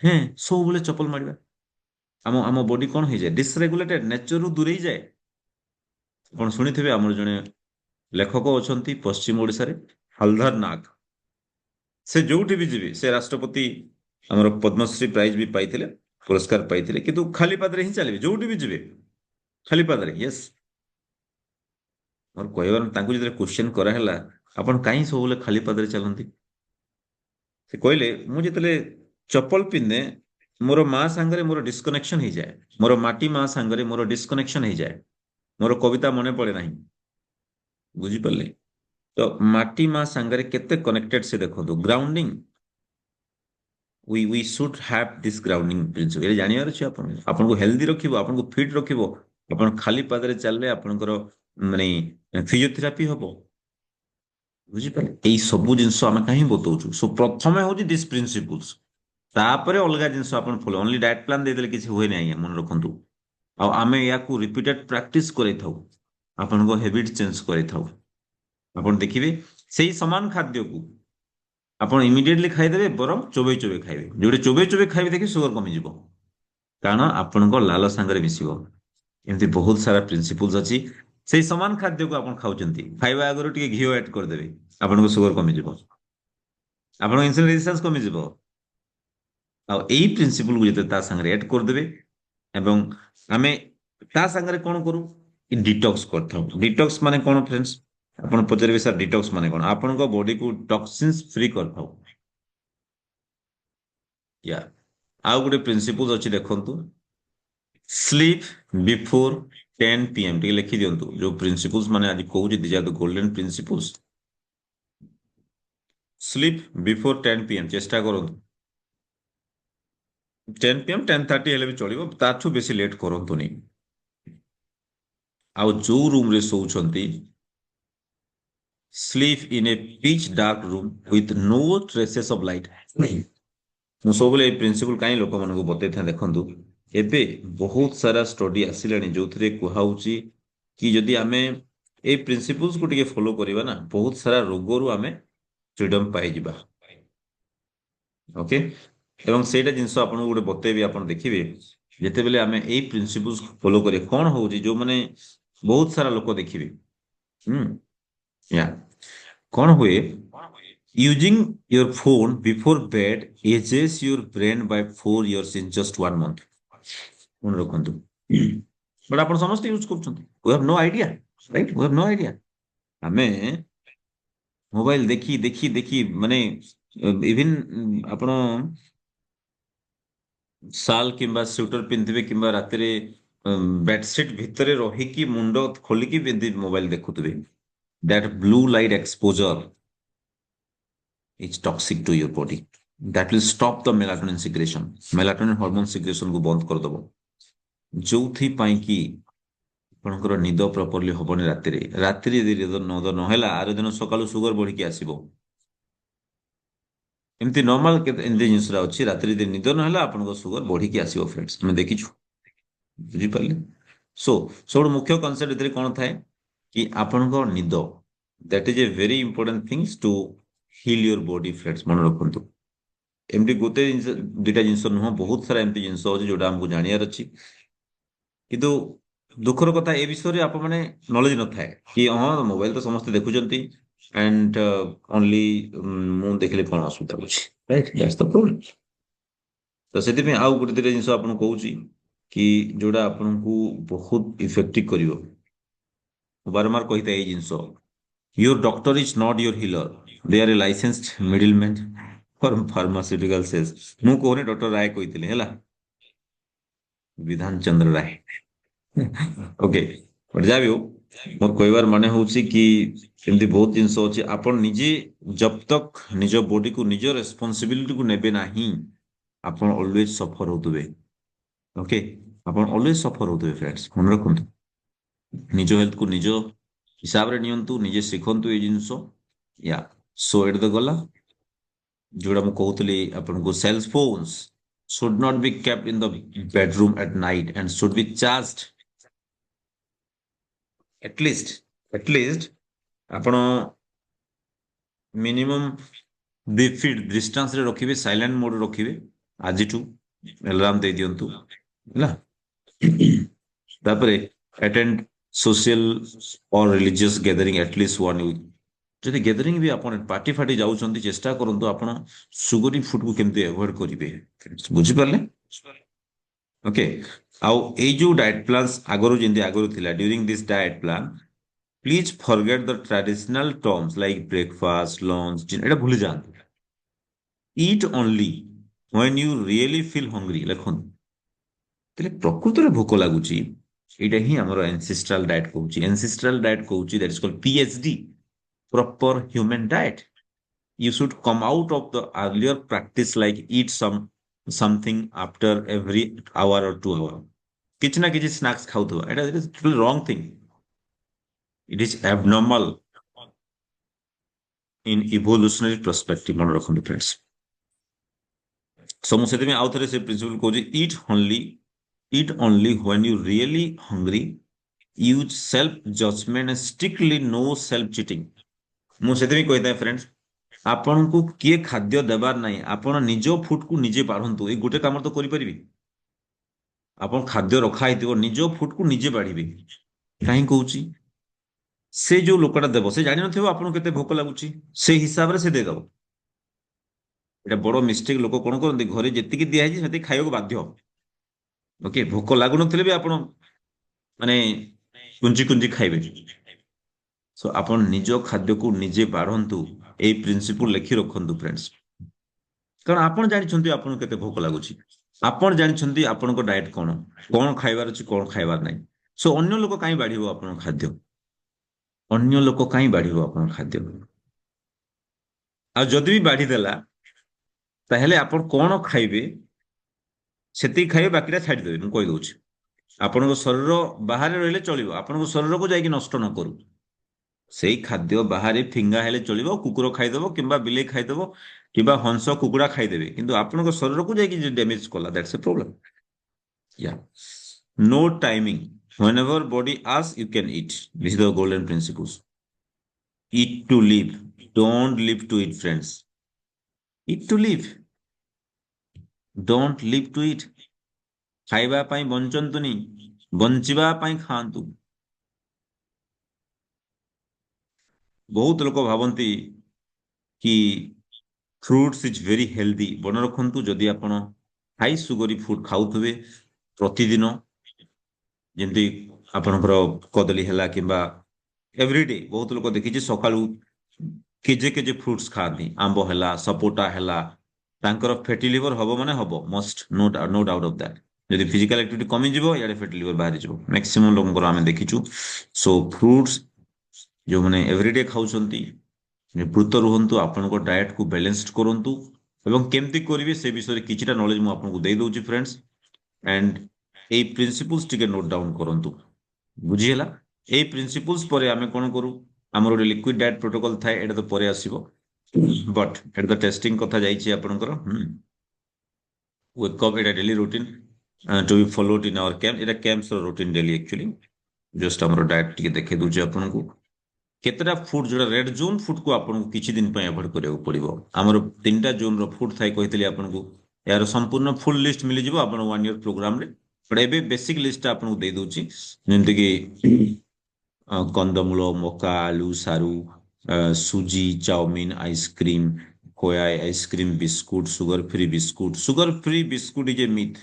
ହେଁ ସବୁବେଳେ ଚପଲ ମାଡ଼ିବା ଆମ ବଡି କଣ ହେଇଯାଏ ଡିସରେଗୁଲେଟେଡ ନେଚରରୁ ଦୂରେଇ ଯାଏ ଆପଣ ଶୁଣିଥିବେ ଆମର ଜଣେ ଲେଖକ ଅଛନ୍ତି ପଶ୍ଚିମ ଓଡିଶାରେ ହଲଧର ନାଗ ସେ ଯୋଉଠି ବି ଯିବେ ସେ ରାଷ୍ଟ୍ରପତି ଆମର ପଦ୍ମଶ୍ରୀ ପ୍ରାଇଜ ବି ପାଇଥିଲେ ପୁରସ୍କାର ପାଇଥିଲେ କିନ୍ତୁ ଖାଲି ପାଦରେ ହିଁ ଚାଲିବେ ଯୋଉଠି ବି ଯିବେ ଖାଲି ପାଦରେ ୟେସ୍ ମୋର କହିବାର ତାଙ୍କୁ ଯେତେବେଳେ କ୍ୱେଶ୍ଚନ କରାହେଲା ଆପଣ କାହିଁ ସବୁବେଳେ ଖାଲି ପାଦରେ ଚାଲନ୍ତି ସେ କହିଲେ ମୁଁ ଯେତେବେଳେ ଚପଲ ପିନ୍ଧେ ମୋର ମା ସାଙ୍ଗରେ ମୋର ଡିସକନେକ୍ସନ ହେଇଯାଏ ମୋର ମାଟି ମା ସାଙ୍ଗରେ ମୋର ଡିସକନେକ୍ସନ ହେଇଯାଏ ମୋର କବିତା ମନେ ପଡେ ନାହିଁ ବୁଝିପାରିଲେ ତ ମାଟି ମା ସାଙ୍ଗରେ କେତେ କନେକ୍ଟେଡ ସେ ଦେଖନ୍ତୁ grounding we should have this grounding principle ये ଜାଣିବାର ଅଛି ଆପଣଙ୍କୁ ହେଲ୍ଦି ରଖିବ ଆପଣଙ୍କୁ ଫିଟ୍ ରଖିବ ଆପଣ ଖାଲି ପାଦରେ ଚାଲିଲେ ଆପଣଙ୍କର ମାନେ ଫିଜିଓଥେରାପି ହବ ବୁଝିପାରିଲେ ଏଇ ସବୁ ଜିନିଷ ଆମେ କାହିଁ ବତଉଛୁ ସୋ ପ୍ରଥମେ ହଉଛି ଦିସ୍ ପ୍ରିନ୍ସିପଲ୍ସ ତାପରେ ଅଲଗା ଜିନିଷ ଆପଣ ଫଲୋ ଅନଲି ଡାଏଟ୍ ପ୍ଲାନ୍ ଦେଇଦେଲେ କିଛି ହୁଏନି ଆଜ୍ଞା ମନେ ରଖନ୍ତୁ ଆଉ ଆମେ ୟାକୁ ରିପିଟେଡ ପ୍ରାକ୍ଟିସ କରେଇଥାଉ ଆପଣଙ୍କ ହେବିଟ ଚେଞ୍ଜ କରେଇଥାଉ ଆପଣ ଦେଖିବେ ସେଇ ସମାନ ଖାଦ୍ୟକୁ ଆପଣ ଇମିଡିଏଟଲି ଖାଇଦେବେ ବରଂ ଚୋବେଇ ଚୋବେଇ ଖାଇବେ ଯୋଉଠି ଚୋବେଇ ଚୋବେଇ ଖାଇବେ ଦେଖି ସୁଗର କମିଯିବ କାରଣ ଆପଣଙ୍କ ଲାଳ ସାଙ୍ଗରେ ମିଶିବ ଏମିତି ବହୁତ ସାରା ପ୍ରିନ୍ସିପଲ୍ସ ଅଛି ସେଇ ସମାନ ଖାଦ୍ୟକୁ ଆପଣ ଖାଉଛନ୍ତି ଖାଇବା ଆଗରୁ ଟିକେ ଘିଅ ଆଡ୍ କରିଦେବେ ଆପଣଙ୍କ ସୁଗର କମିଯିବ ଆପଣଙ୍କ ଇନସୁଲିନ ରେଜିଷ୍ଟାନ୍ସ କମିଯିବ ଆଉ ଏଇ ପ୍ରିନ୍ସିପଲକୁ ଯେତେ ତା ସାଙ୍ଗରେ ଆଡ୍ କରିଦେବେ ଏବଂ ଆମେ ତା ସାଙ୍ଗରେ କଣ କରୁ ଡିଟକ୍ସ କରିଥାଉ ଡିଟକ୍ସ ମାନେ କଣ ଫ୍ରେଣ୍ଡସ୍ ଆପଣ ପଚାରିବେ ସାର୍ ଡିଟକ୍ସ ମାନେ କଣ ଆପଣଙ୍କ ବଡିକୁ ଟକ୍ସିନ୍ସ ଫ୍ରି କରିଥାଉ ୟା ଆଉ ଗୋଟେ ପ୍ରିନ୍ସିପଲ ଅଛି ଦେଖନ୍ତୁ ସ୍ଲିପ୍ ବିଫୋର 10 p.m. ଟିକେ ଲେଖି ଦିଅନ୍ତୁ ଯୋଉ ପ୍ରିନ୍ସିପଲ୍ସ ମାନେ ଆଜି କହୁଛି these are the golden principles sleep before 10 p.m. ଚେଷ୍ଟା କରନ୍ତୁ 10 p.m. 10:30 ହେଲେ ବି ଚଳିବ ତାଠୁ ବେଶୀ ଲେଟ୍ କରନ୍ତୁନି ଆଉ ଯୋଉ ରୁମ ରେ ଶୋଉଛନ୍ତି sleep in a pitch dark room with no traces of light ମୁଁ ସବୁବେଳେ ଏଇ ପ୍ରିନ୍ସିପଲ କାହିଁ ଲୋକମାନଙ୍କୁ ବତେଇଥାଏ ଦେଖନ୍ତୁ ଏବେ ବହୁତ ସାରା ଷ୍ଟଡି ଆସିଲାଣି ଯୋଉଥିରେ କୁହାଉଛି କି ଯଦି ଆମେ ଏଇ ପ୍ରିନ୍ସିପଲ୍ସକୁ ଟିକେ ଫଲୋ କରିବା ନା ବହୁତ ସାରା ରୋଗରୁ ଆମେ ଫ୍ରିଡମ ପାଇଯିବା ଓକେ ଏବଂ ସେଇଟା ଜିନିଷ ଆପଣଙ୍କୁ ଗୋଟେ ବତେଇବି ଆପଣ ଦେଖିବେ ଯେତେବେଳେ ଆମେ ଏଇ ପ୍ରିନ୍ସିପଲ୍ସ ଫଲୋ କରିବା କଣ ହଉଛି ଯୋଉମାନେ ବହୁତ ସାରା ଲୋକ ଦେଖିବେ ହୁଁ ୟା କଣ ହୁଏ using your phone before bed ages your brain by 4 years in just 1 month ମନେ ରଖନ୍ତୁ। ବଟ୍ ଆପଣ ସମସ୍ତେ ୟୁଜ୍ କରୁଛନ୍ତି, we have no idea, right, we have no idea. ଆମେ ମୋବାଇଲ ଦେଖି ଦେଖି ଦେଖି ମାନେ ଇଭିନ୍ ଆପଣ ସାଲ କିମ୍ବା ସ୍ୱେଟର ପିନ୍ଧିବେ କିମ୍ବା ରାତିରେ ବେଡସିଟ୍ ଭିତରେ ରହିକି ମୁଣ୍ଡ ଖୋଲିକି ବି ମୋବାଇଲ ଦେଖୁଥିବେ, that blue light exposure is toxic to your body. That will stop the melatonin secretion. Melatonin hormone secretion କୁ ବନ୍ଦ କରିଦବ, ଯୋଉଥିପାଇଁ କି ଆପଣଙ୍କର ନିଦ ପ୍ରପରଲି ହବନି ରାତିରେ। ରାତିରେ ଯଦି ନିଦ ନହେଲା ଆର ଦିନ ସକାଳୁ ସୁଗର ବଢିକି ଆସିବ। ଏମିତି ନର୍ମାଲ କେତେ ଏମିତି ଜିନିଷଟା ଅଛି, ରାତିରେ ଯଦି ନିଦ ନହେଲା ଆପଣଙ୍କ ସୁଗର ବଢିକି ଆସିବ ଫ୍ରେଣ୍ଡସ୍, ଆମେ ଦେଖିଛୁ। ବୁଝିପାରିଲେ? ସୋ ସବୁଠୁ ମୁଖ୍ୟ କନସେପ୍ଟ ଏଥିରେ କଣ ଥାଏ କି ଆପଣଙ୍କ ନିଦ, that is a very important things to heal your body friends, ମନେ ରଖନ୍ତୁ। ଏମିତି ଗୋଟେ ଜିନିଷ ଦୁଇଟା ଜିନିଷ ନୁହଁ, ବହୁତ ସାରା ଏମିତି ଜିନିଷ ଅଛି ଯୋଉଟା ଆମକୁ ଜାଣିବାର ଅଛି। କିନ୍ତୁ ଦୁଃଖର କଥା ଏ ବିଷୟରେ ଆପଣମାନେ ନଲେଜ ନଥାଏ କି ହଁ ମୋବାଇଲ ତ ସମସ୍ତେ ଦେଖୁଛନ୍ତି ଆଣ୍ଡ ଓନ୍ଲି ମୁଁ ଦେଖିଲେ କଣ ଅସୁବିଧା ହଉଛି, ରାଇଟ୍, ଦ୍ୟାଟ୍ସ ଦ ପ୍ରୋବ୍ଲେମ। ତ ସେଥିପାଇଁ ଆଉ ଗୋଟେ ଦିଟା ଜିନିଷ ଆପଣଙ୍କୁ କହୁଛି କି ଯୋଉଟା ଆପଣଙ୍କୁ ବହୁତ ଇଫେକ୍ଟିଭ କରିବ। ମୁଁ ବାରମ୍ବାର କହିଥାଏ ଏଇ ଜିନିଷ, your doctor is not your healer, they are a licensed middleman for pharmaceutical sales. ମୁଁ କହୁନି ଡକ୍ଟର ରାୟ କହିଥିଲେ ହେଲା, ବିଧାନ ଚନ୍ଦ୍ର ରାୟ। ଓକେ, ବଟ୍ ଯାହା ବି ହଉ, ମୋର କହିବାର ମାନେ ହଉଛି କି ଏମିତି ବହୁତ ଜିନିଷ ଅଛି, ଆପଣ ନିଜେ ଜବ ତକ୍ ନିଜ ବଡିକୁ ନିଜ ରେସ୍ପନ୍ସିବିଲିଟିକୁ ନେବେ ନାହିଁ, ଆପଣ ଅଲୱେଜ ସଫର ହଉଥିବେ। ଓକେ, ଆପଣ ଅଲୱେଜ ସଫର ହଉଥିବେ ଫ୍ରେଣ୍ଡସ୍, ମନେ ରଖନ୍ତୁ। ନିଜ ହେଲ୍ଥକୁ ନିଜ ହିସାବରେ ନିଅନ୍ତୁ, ନିଜେ ଶିଖନ୍ତୁ ଏଇ ଜିନିଷ। ୟା ସୋ ଏଇଟା ତ ଗଲା ଯୋଉଟା ମୁଁ କହୁଥିଲି ଆପଣଙ୍କୁ, cell phones should not be kept in the bedroom at night and should be charged at least ଆପଣ ମିନିମମ୍ 2 ଫିଟ୍ ଡିଷ୍ଟାନ୍ସରେ ରଖିବେ, ସାଇଲେଣ୍ଟ ମୋଡ୍ ରଖିବେ ଆଜିଠୁ, ଆଲାର୍ମ ଦେଇ ଦିଅନ୍ତୁ ହେଲା। ତାପରେ ଆଟେଣ୍ଡ ସୋସିଆଲ ଅର ରିଲିଜିୟସ୍ ଗ୍ୟାଦରିଂ ଆଟଲିଷ୍ଟ 1 ୱିକ୍। ଯଦି ଗ୍ୟାଦରିଂ ବି ଆପଣ ପାର୍ଟି ଫାର୍ଟି ଯାଉଛନ୍ତି, ଚେଷ୍ଟା କରନ୍ତୁ ଆପଣ ସୁଗରି ଫୁଡକୁ କେମିତି ଆଭଏଡ୍ କରିବେ, ବୁଝିପାରିଲେ? ଓକେ, ଆଉ ଏଇ ଯୋଉ ଡାଏଟ୍ ପ୍ଲାନ୍ସ ଆଗରୁ ଯେମିତି ଆଗରୁ ଥିଲା, during this diet plan please forget the traditional terms like breakfast lunch dinner, ଏଇଟା ଭୁଲି ଯାଆନ୍ତୁ। Eat only when you really feel hungry, ଲେଖନ୍ତୁ। ତାହେଲେ ପ୍ରକୃତରେ ଭୋକ ଲାଗୁଛି, ଏଇଟା ହିଁ ଆମର ଏନସିଷ୍ଟ୍ରାଲ ଡାଏଟ୍ କହୁଛି। ଏନସିଷ୍ଟ୍ରାଲ ଡାଏଟ୍ କହୁଛି that is called PHD, proper human diet. You should come out of the earlier practice like eat something after every hour or 2 hour, କିଛି ନା କିଛି ସ୍ନାକ୍ସ ଖାଉଥିବା, ଏଇଟା ଇଜ ରଙ୍ଗ thing, eat is abnormal in evolutionary perspective, ମନେ ରଖନ୍ତୁ friends. Show ମୁଁ ସେଥିପାଇଁ ଆଉ ଥରେ ସେ ପ୍ରିନ୍ସିପଲ କହୁଛି, eat only when you really hungry, use self judgment and strictly no self cheating। ମୁଁ ସେଥିପାଇଁ କହିଥାଏ ଫ୍ରେଣ୍ଡସ୍, ଆପଣଙ୍କୁ କିଏ ଖାଦ୍ୟ ଦେବାର ନାହିଁ, ଆପଣ ନିଜ ଫୁଡକୁ ନିଜେ ବାଢନ୍ତୁ। ଏଇ ଗୋଟେ କାମ ତ କରିପାରିବେ। ଆପଣ ଖାଦ୍ୟ ରଖା ହେଇଥିବ, ନିଜ ଫୁଡକୁ ନିଜେ ବାଢିବେ। କାହିଁ କହୁଛି, ସେ ଯୋଉ ଲୋକଟା ଦେବ ସେ ଜାଣିନଥିବ ଆପଣଙ୍କୁ କେତେ ଭୋକ ଲାଗୁଛି, ସେଇ ହିସାବରେ ସେ ଦେଇଦବ। ଏଇଟା ବଡ ମିଷ୍ଟେକ୍। ଲୋକ କଣ କରନ୍ତି, ଘରେ ଯେତିକି ଦିଆହେଇଛି ସେତିକି ଖାଇବାକୁ ବାଧ୍ୟ। ଓକେ, ଭୋକ ଲାଗୁନଥିଲେ ବି ଆପଣ ମାନେ କୁଞ୍ଜି କୁଞ୍ଜି ଖାଇବେ। ସୋ ଆପଣ ନିଜ ଖାଦ୍ୟକୁ ନିଜେ ବାଢନ୍ତୁ, ଏଇ ପ୍ରିନ୍ସିପଲ ଲେଖି ରଖନ୍ତୁ ଫ୍ରେଣ୍ଡସ୍। କାରଣ ଆପଣ ଜାଣିଛନ୍ତି ଆପଣଙ୍କୁ କେତେ ଭୋକ ଲାଗୁଛି, ଆପଣ ଜାଣିଛନ୍ତି ଆପଣଙ୍କ ଡାଏଟ କଣ, କଣ ଖାଇବାର ଅଛି କଣ ଖାଇବାର ନାହିଁ। ସୋ ଅନ୍ୟ ଲୋକ କାହିଁ ବାଢିବ ଆପଣଙ୍କ ଖାଦ୍ୟ, ଅନ୍ୟ ଲୋକ କାହିଁ ବାଢିବ ଆପଣଙ୍କ ଖାଦ୍ୟ। ଆଉ ଯଦି ବି ବାଢିଦେଲା, ତାହେଲେ ଆପଣ କଣ ଖାଇବେ ସେତିକି ଖାଇବେ, ବାକିଟା ଛାଡିଦେବେ। ମୁଁ କହିଦଉଛି, ଆପଣଙ୍କ ଶରୀର ବାହାରେ ରହିଲେ ଚଳିବ, ଆପଣଙ୍କ ଶରୀରକୁ ଯାଇକି ନଷ୍ଟ ନ କରୁ। ସେଇ ଖାଦ୍ୟ ବାହାରେ ଫିଙ୍ଗା ହେଲେ ଚଳିବ, କୁକୁର ଖାଇଦବ କିମ୍ବା ବିଲେଇ ଖାଇଦବ କିମ୍ବା ହଂସ କୁକୁଡ଼ା ଖାଇଦେବେ, କିନ୍ତୁ ଆପଣଙ୍କ ଶରୀରକୁ ଯାଇକି ଡ୍ୟାମେଜ କଲା, that's A problem. Yeah no timing, whenever body asks you can eat, this is the golden principles. Eat to live, don't live to eat friends, eat to live, don't live to eat। ଖାଇବା ପାଇଁ ବଞ୍ଚନ୍ତୁନି, ବଞ୍ଚିବା ପାଇଁ ଖାଆନ୍ତୁ। ବହୁତ ଲୋକ ଭାବନ୍ତି କି fruits is very healthy. ମନେ ରଖନ୍ତୁ, ଯଦି ଆପଣ ହାଇ ସୁଗରି ଫୁଡ ଖାଉଥିବେ ପ୍ରତିଦିନ ଯେମିତି ଆପଣଙ୍କର କଦଳୀ ହେଲା କିମ୍ବା ଏଭ୍ରିଡେ ବହୁତ ଲୋକ ଦେଖିଛି ସକାଳୁ କେଜେ କେଜେ ଫ୍ରୁଟ୍ସ ଖାଆନ୍ତି ଆମ୍ବ ହେଲା ସପୋଟା ହେଲା ତାଙ୍କର ଫ୍ୟାଟି ଲିଭର ହବ ମାନେ ହବ ମଷ୍ଟ ନୋ ଡାଉଟ୍ ଅଫ୍ ଦ୍ୟାଟ୍ ଯଦି ଫିଜିକାଲ ଆକ୍ଟିଭିଟି କମିଯିବ ଇଆଡେ ଫ୍ୟାଟି ଲିଭର ବାହାରିଯିବ ମ୍ୟାକ୍ସିମମ୍ ଲୋକଙ୍କର ଆମେ ଦେଖିଛୁ ସୋ ଫ୍ରୁଟ୍ସ ଯୋଉମାନେ ଏଭ୍ରିଡେ ଖାଉଛନ୍ତି ନିବୃତ୍ତ ରୁହନ୍ତୁ ଆପଣଙ୍କ ଡାଏଟକୁ ବାଲାନ୍ସଡ କରନ୍ତୁ ଏବଂ କେମିତି କରିବେ ସେ ବିଷୟରେ କିଛିଟା ନଲେଜ ମୁଁ ଆପଣଙ୍କୁ ଦେଇ ଦଉଛି ଫ୍ରେଣ୍ଡସ୍ ଆଣ୍ଡ ଏଇ ପ୍ରିନ୍ସିପଲ୍ସ ଟିକେ ନୋଟ୍ ଡାଉନ୍ କରନ୍ତୁ ବୁଝିହେଲା ଏଇ ପ୍ରିନ୍ସିପଲ୍ସ ପରେ ଆମେ କଣ କରୁ ଆମର ଗୋଟେ ଲିକ୍ୱିଡ ଡାଏଟ୍ ପ୍ରୋଟୋକଲ ଥାଏ ଏଇଟା ତ ପରେ ଆସିବ ବଟ୍ ଏଇଟା ତ ଟେଷ୍ଟିଂ କଥା ଯାଇଛି ଆପଣଙ୍କର ୱେକ୍ ଅପ୍ ଏଇଟା daily routine to be followed in our camp ଏଇଟା କ୍ୟାମ୍ପର ରୁଟିନ୍ ଡେଲି ଆକ୍ଚୁଆଲି ଜଷ୍ଟ ଆମର ଡାଏଟ୍ ଟିକେ ଦେଖେଇ ଦଉଛି ଆପଣଙ୍କୁ କେତେଟା ଫୁଡ୍ ଯୋଉଟା ରେଡ୍ ଜୋନ୍ ଫୁଡ୍କୁ ଆପଣଙ୍କୁ କିଛି ଦିନ ପାଇଁ ଆଭଏଡ୍ କରିବାକୁ ପଡିବ ଆମର 3ଟା ଜୋନ୍ର ଫୁଡ୍ ଥାଏ କହିଥିଲି ଆପଣଙ୍କୁ ଏହାର ସମ୍ପୂର୍ଣ୍ଣ ଫୁଲ୍ ଲିଷ୍ଟ ମିଳିଯିବ ଆପଣ 1 ଇୟର ପ୍ରୋଗ୍ରାମରେ ବଟ୍ ଏବେ ବେସିକ୍ ଲିଷ୍ଟଟା ଆପଣଙ୍କୁ ଦେଇ ଦଉଛି ଯେମିତିକି କନ୍ଦମୂଳ ମକା ଆଳୁ ସାରୁ ସୁଜି chowmein ice cream khoya ice cream biscuit sugar free biscuit is a myth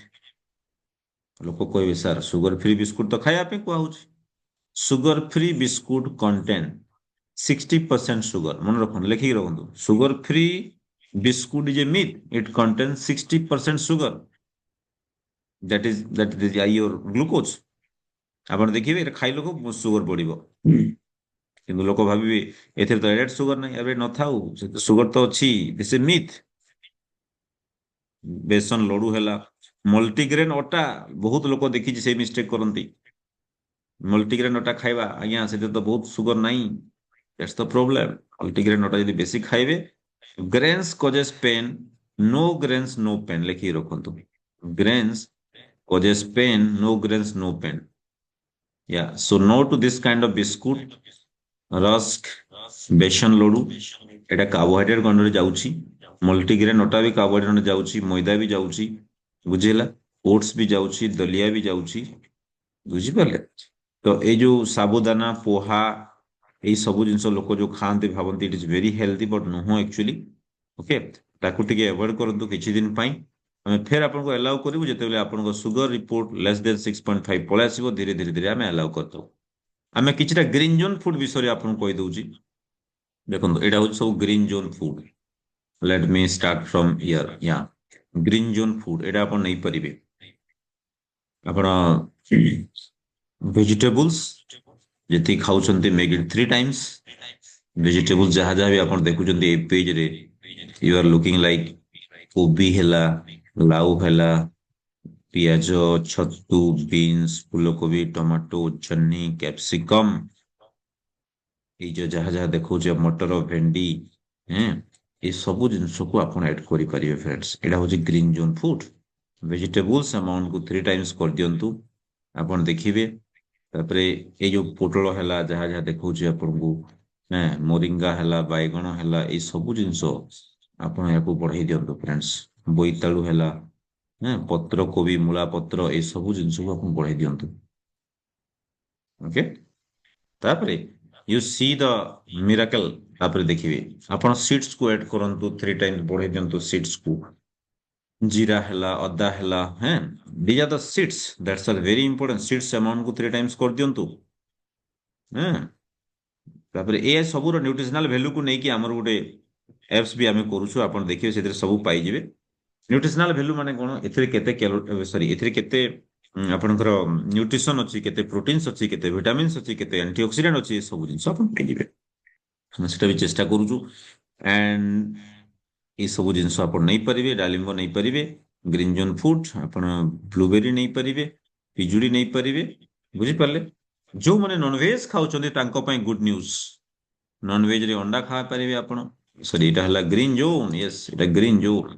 ଲୋକ କହିବେ ସାର୍ ସୁଗର ଫ୍ରି ବିସ୍କୁଟ ତ ଖାଇବା ପାଇଁ କୁହାହଉଛି sugar free biscuit contain 60% sugar ମନେ ରଖନ୍ତୁ ଲେଖିକି ରଖନ୍ତୁ sugar free biscuit is a myth it contain 60% sugar that is your glucose ଆପଣ ଦେଖିବେ ଏଟା ଖାଇଲୋକ ସୁଗର ବଢିବ କିନ୍ତୁ ଲୋକ ଭାବିବେ ଏଥିରେ ତ ଏଡେଡ୍ ସୁଗର ନାହିଁ ଏବେ ନଥାଉ ସୁଗର ତ ଅଛି ଦିସ୍ ଏ ମିଥ୍ ବେସନ ଲଡୁ ହେଲା ମଲ୍ଟିଗ୍ରେନ୍ ଅଟା ବହୁତ ଲୋକ ଦେଖିଛି ସେଇ ମିଷ୍ଟେକ୍ କରନ୍ତି ମଲ୍ଟିଗ୍ରେନ୍ ଅଟା ଖାଇବା ଆଜ୍ଞା ସେଥିରେ ତ ବହୁତ ସୁଗର ନାହିଁ ଦ୍ୟାଟ୍ସ ଦ ପ୍ରୋବ୍ଲେମ ମଲ୍ଟିଗ୍ରେନ୍ ଅଟା ଯଦି ବେଶୀ ଖାଇବେ grains causes pain no grains no pain ଲେଖିକି ରଖନ୍ତୁ grains causes pain no grains no pain yeah so no to this kind of biscuit rusk ବେସନ ଲଡୁ ଏଟା କାର୍ବୋହାଇଡ୍ରେଟ ଗଣ୍ଡରେ ଯାଉଛି ମଲ୍ଟିଗ୍ରେନ୍ ଅଟା ବି କାର୍ବୋହାଇଡ୍ରେଟ ଯାଉଛି ମଇଦା ବି ଯାଉଛି ବୁଝିହେଲା ଓଟ୍ସ ବି ଯାଉଛି ଦଲିଆ ବି ଯାଉଛି ବୁଝିପାରିଲେ ତ ଏଇ ଯୋଉ ସାବୁଦାନା ପୋହା ଏଇ ସବୁ ଜିନିଷ ଲୋକ ଯୋଉ ଖାଆନ୍ତି ଭାବନ୍ତି ଇଟ୍ ଇଜ ଭେରି ହେଲ୍ଦି ବଟ୍ ନୁହଁ ଆକ୍ଚୁଆଲି ଓକେ ତାକୁ ଟିକେ ଆଭଏଡ୍ କରନ୍ତୁ କିଛି ଦିନ ପାଇଁ ଆମେ ଫେର ଆପଣଙ୍କୁ ଆଲାଉ କରିବୁ ଯେତେବେଳେ ଆପଣଙ୍କ ସୁଗର ରିପୋର୍ଟ ଲେସ୍ ଦେନ୍ 6.5 ପଳେଇ ଆସିବ ଧୀରେ ଧୀରେ ଧୀରେ ଆମେ ଆଲାଉ କରିଦେବୁ ଆମେ କିଛିଟା ଗ୍ରୀନ୍ ଜୋନ୍ ଫୁଡ୍ ବିଷୟରେ ଆପଣଙ୍କୁ କହିଦଉଛି ଦେଖନ୍ତୁ ଏଇଟା ହଉଛି ସବୁ ଗ୍ରୀନ୍ ଜୋନ୍ ଫୁଡ୍ ଲେଟ୍ ମି start from year yeah green zone food ଏଇଟା ଆପଣ ନେଇପାରିବେ ଆପଣ ଭେଜିଟେବୁଲ୍ସ ଯେତିକି ଖାଉଛନ୍ତି ମେକ୍ ଇଟ୍ 3 times ଭେଜିଟେବୁଲ ଯାହା ଯାହା ବି ଆପଣ ଦେଖୁଛନ୍ତି ଏଇ ପେଜରେ ୟୁ ଆର୍ ଲୁକିଂ ଲାଇକ୍ କୋବି ହେଲା ଲାଉ ହେଲା ପିଆଜ ଛତୁ ବିନ୍ସ ଫୁଲକୋବି ଟମାଟୋ ଜହ୍ନି କ୍ୟାପ୍ସିକମ୍ ଏଇ ଯୋଉ ଯାହା ଯାହା ଦେଖଉଛି ମଟର ଭେଣ୍ଡି ହେଁ এই ସବୁ ଜିନିଷକୁ ଆପଣ ଆଡ୍ କରିପାରିବେ ଫ୍ରେଣ୍ଡସ୍ ଏଇଟା ହଉଛି ଗ୍ରୀନ୍ ଜୋନ୍ ଫୁଡ୍ ଭେଜିଟେବୁଲ୍ସ ଆମାଉଣ୍ଟକୁ 3 times କରିଦିଅନ୍ତୁ ଆପଣ ଦେଖିବେ ତାପରେ ଏଇ ଯୋଉ ପୋଟଳ ହେଲା ଯାହା ଯାହା ଦେଖଉଛି ଆପଣଙ୍କୁ ମୋରିଙ୍ଗା ହେଲା ବାଇଗଣ ହେଲା ଏଇ ସବୁ ଜିନିଷ ଆପଣ ଏହାକୁ ବଢେଇ ଦିଅନ୍ତୁ ଫ୍ରେଣ୍ଡସ୍ ବୋଇତାଳୁ ହେଲା ପତ୍ର କୋବି ମୂଳା ପତ୍ର ଏଇ ସବୁ ଜିନିଷକୁ ଆପଣ ବଢେଇ ଦିଅନ୍ତୁ ଓକେ ତାପରେ ୟୁ ସି ଦ ମିରାକଲ ତାପରେ ଦେଖିବେ ଆପଣ ସିଡ୍ସକୁ ଆଡ୍ କରନ୍ତୁ 3 times ବଢେଇ ଦିଅନ୍ତୁ ସିଡ୍ସକୁ ଜିରା ହେଲା ଅଦା ହେଲା these are the seeds that's are very important seeds ଆମାଉଣ୍ଟକୁ 3 times କରିଦିଅନ୍ତୁ ହେଁ ତାପରେ ଏ ସବୁର ନ୍ୟୁଟ୍ରିସନାଲ ଭ୍ୟାଲୁକୁ ନେଇକି ଆମର ଗୋଟେ ଆପ୍ସ ବି ଆମେ କରୁଛୁ ଆପଣ ଦେଖିବେ ସେଥିରେ ସବୁ ପାଇଯିବେ ନ୍ୟୁଟ୍ରିସନାଲ ଭ୍ୟାଲୁ ମାନେ କଣ ଏଥିରେ କେତେ ସରି ଏଥିରେ କେତେ ଆପଣଙ୍କର ନ୍ୟୁଟ୍ରିସନ ଅଛି କେତେ ପ୍ରୋଟିନ୍ସ ଅଛି କେତେ ଭିଟାମିନ୍ସ ଅଛି କେତେ ଆଣ୍ଟିଅକ୍ସିଡେଣ୍ଟ ଅଛି ଏ ସବୁ ଜିନିଷ ଆପଣ ପାଇଯିବେ ଆମେ ସେଟା ବି ଚେଷ୍ଟା କରୁଛୁ ଆଣ୍ଡ ଏଇ ସବୁ ଜିନିଷ ଆପଣ ନେଇପାରିବେ ଡାଲିମ୍ବ ନେଇପାରିବେ ଗ୍ରୀନ୍ ଜୋନ୍ ଫୁଡ୍ ଆପଣ ବ୍ଲୁବେରୀ ନେଇପାରିବେ ପିଜୁଳି ନେଇପାରିବେ ବୁଝିପାରିଲେ ଯୋଉମାନେ ନନଭେଜ ଖାଉଛନ୍ତି ତାଙ୍କ ପାଇଁ ଗୁଡ ନ୍ୟୁଜ ନନଭେଜରେ ଅଣ୍ଡା ଖାଇପାରିବେ ଆପଣ ସରି ଏଇଟା ହେଲା ଗ୍ରୀନ୍ ଜୋନ୍ ୟେସ୍ ଏଇଟା ଗ୍ରୀନ୍ ଜୋନ୍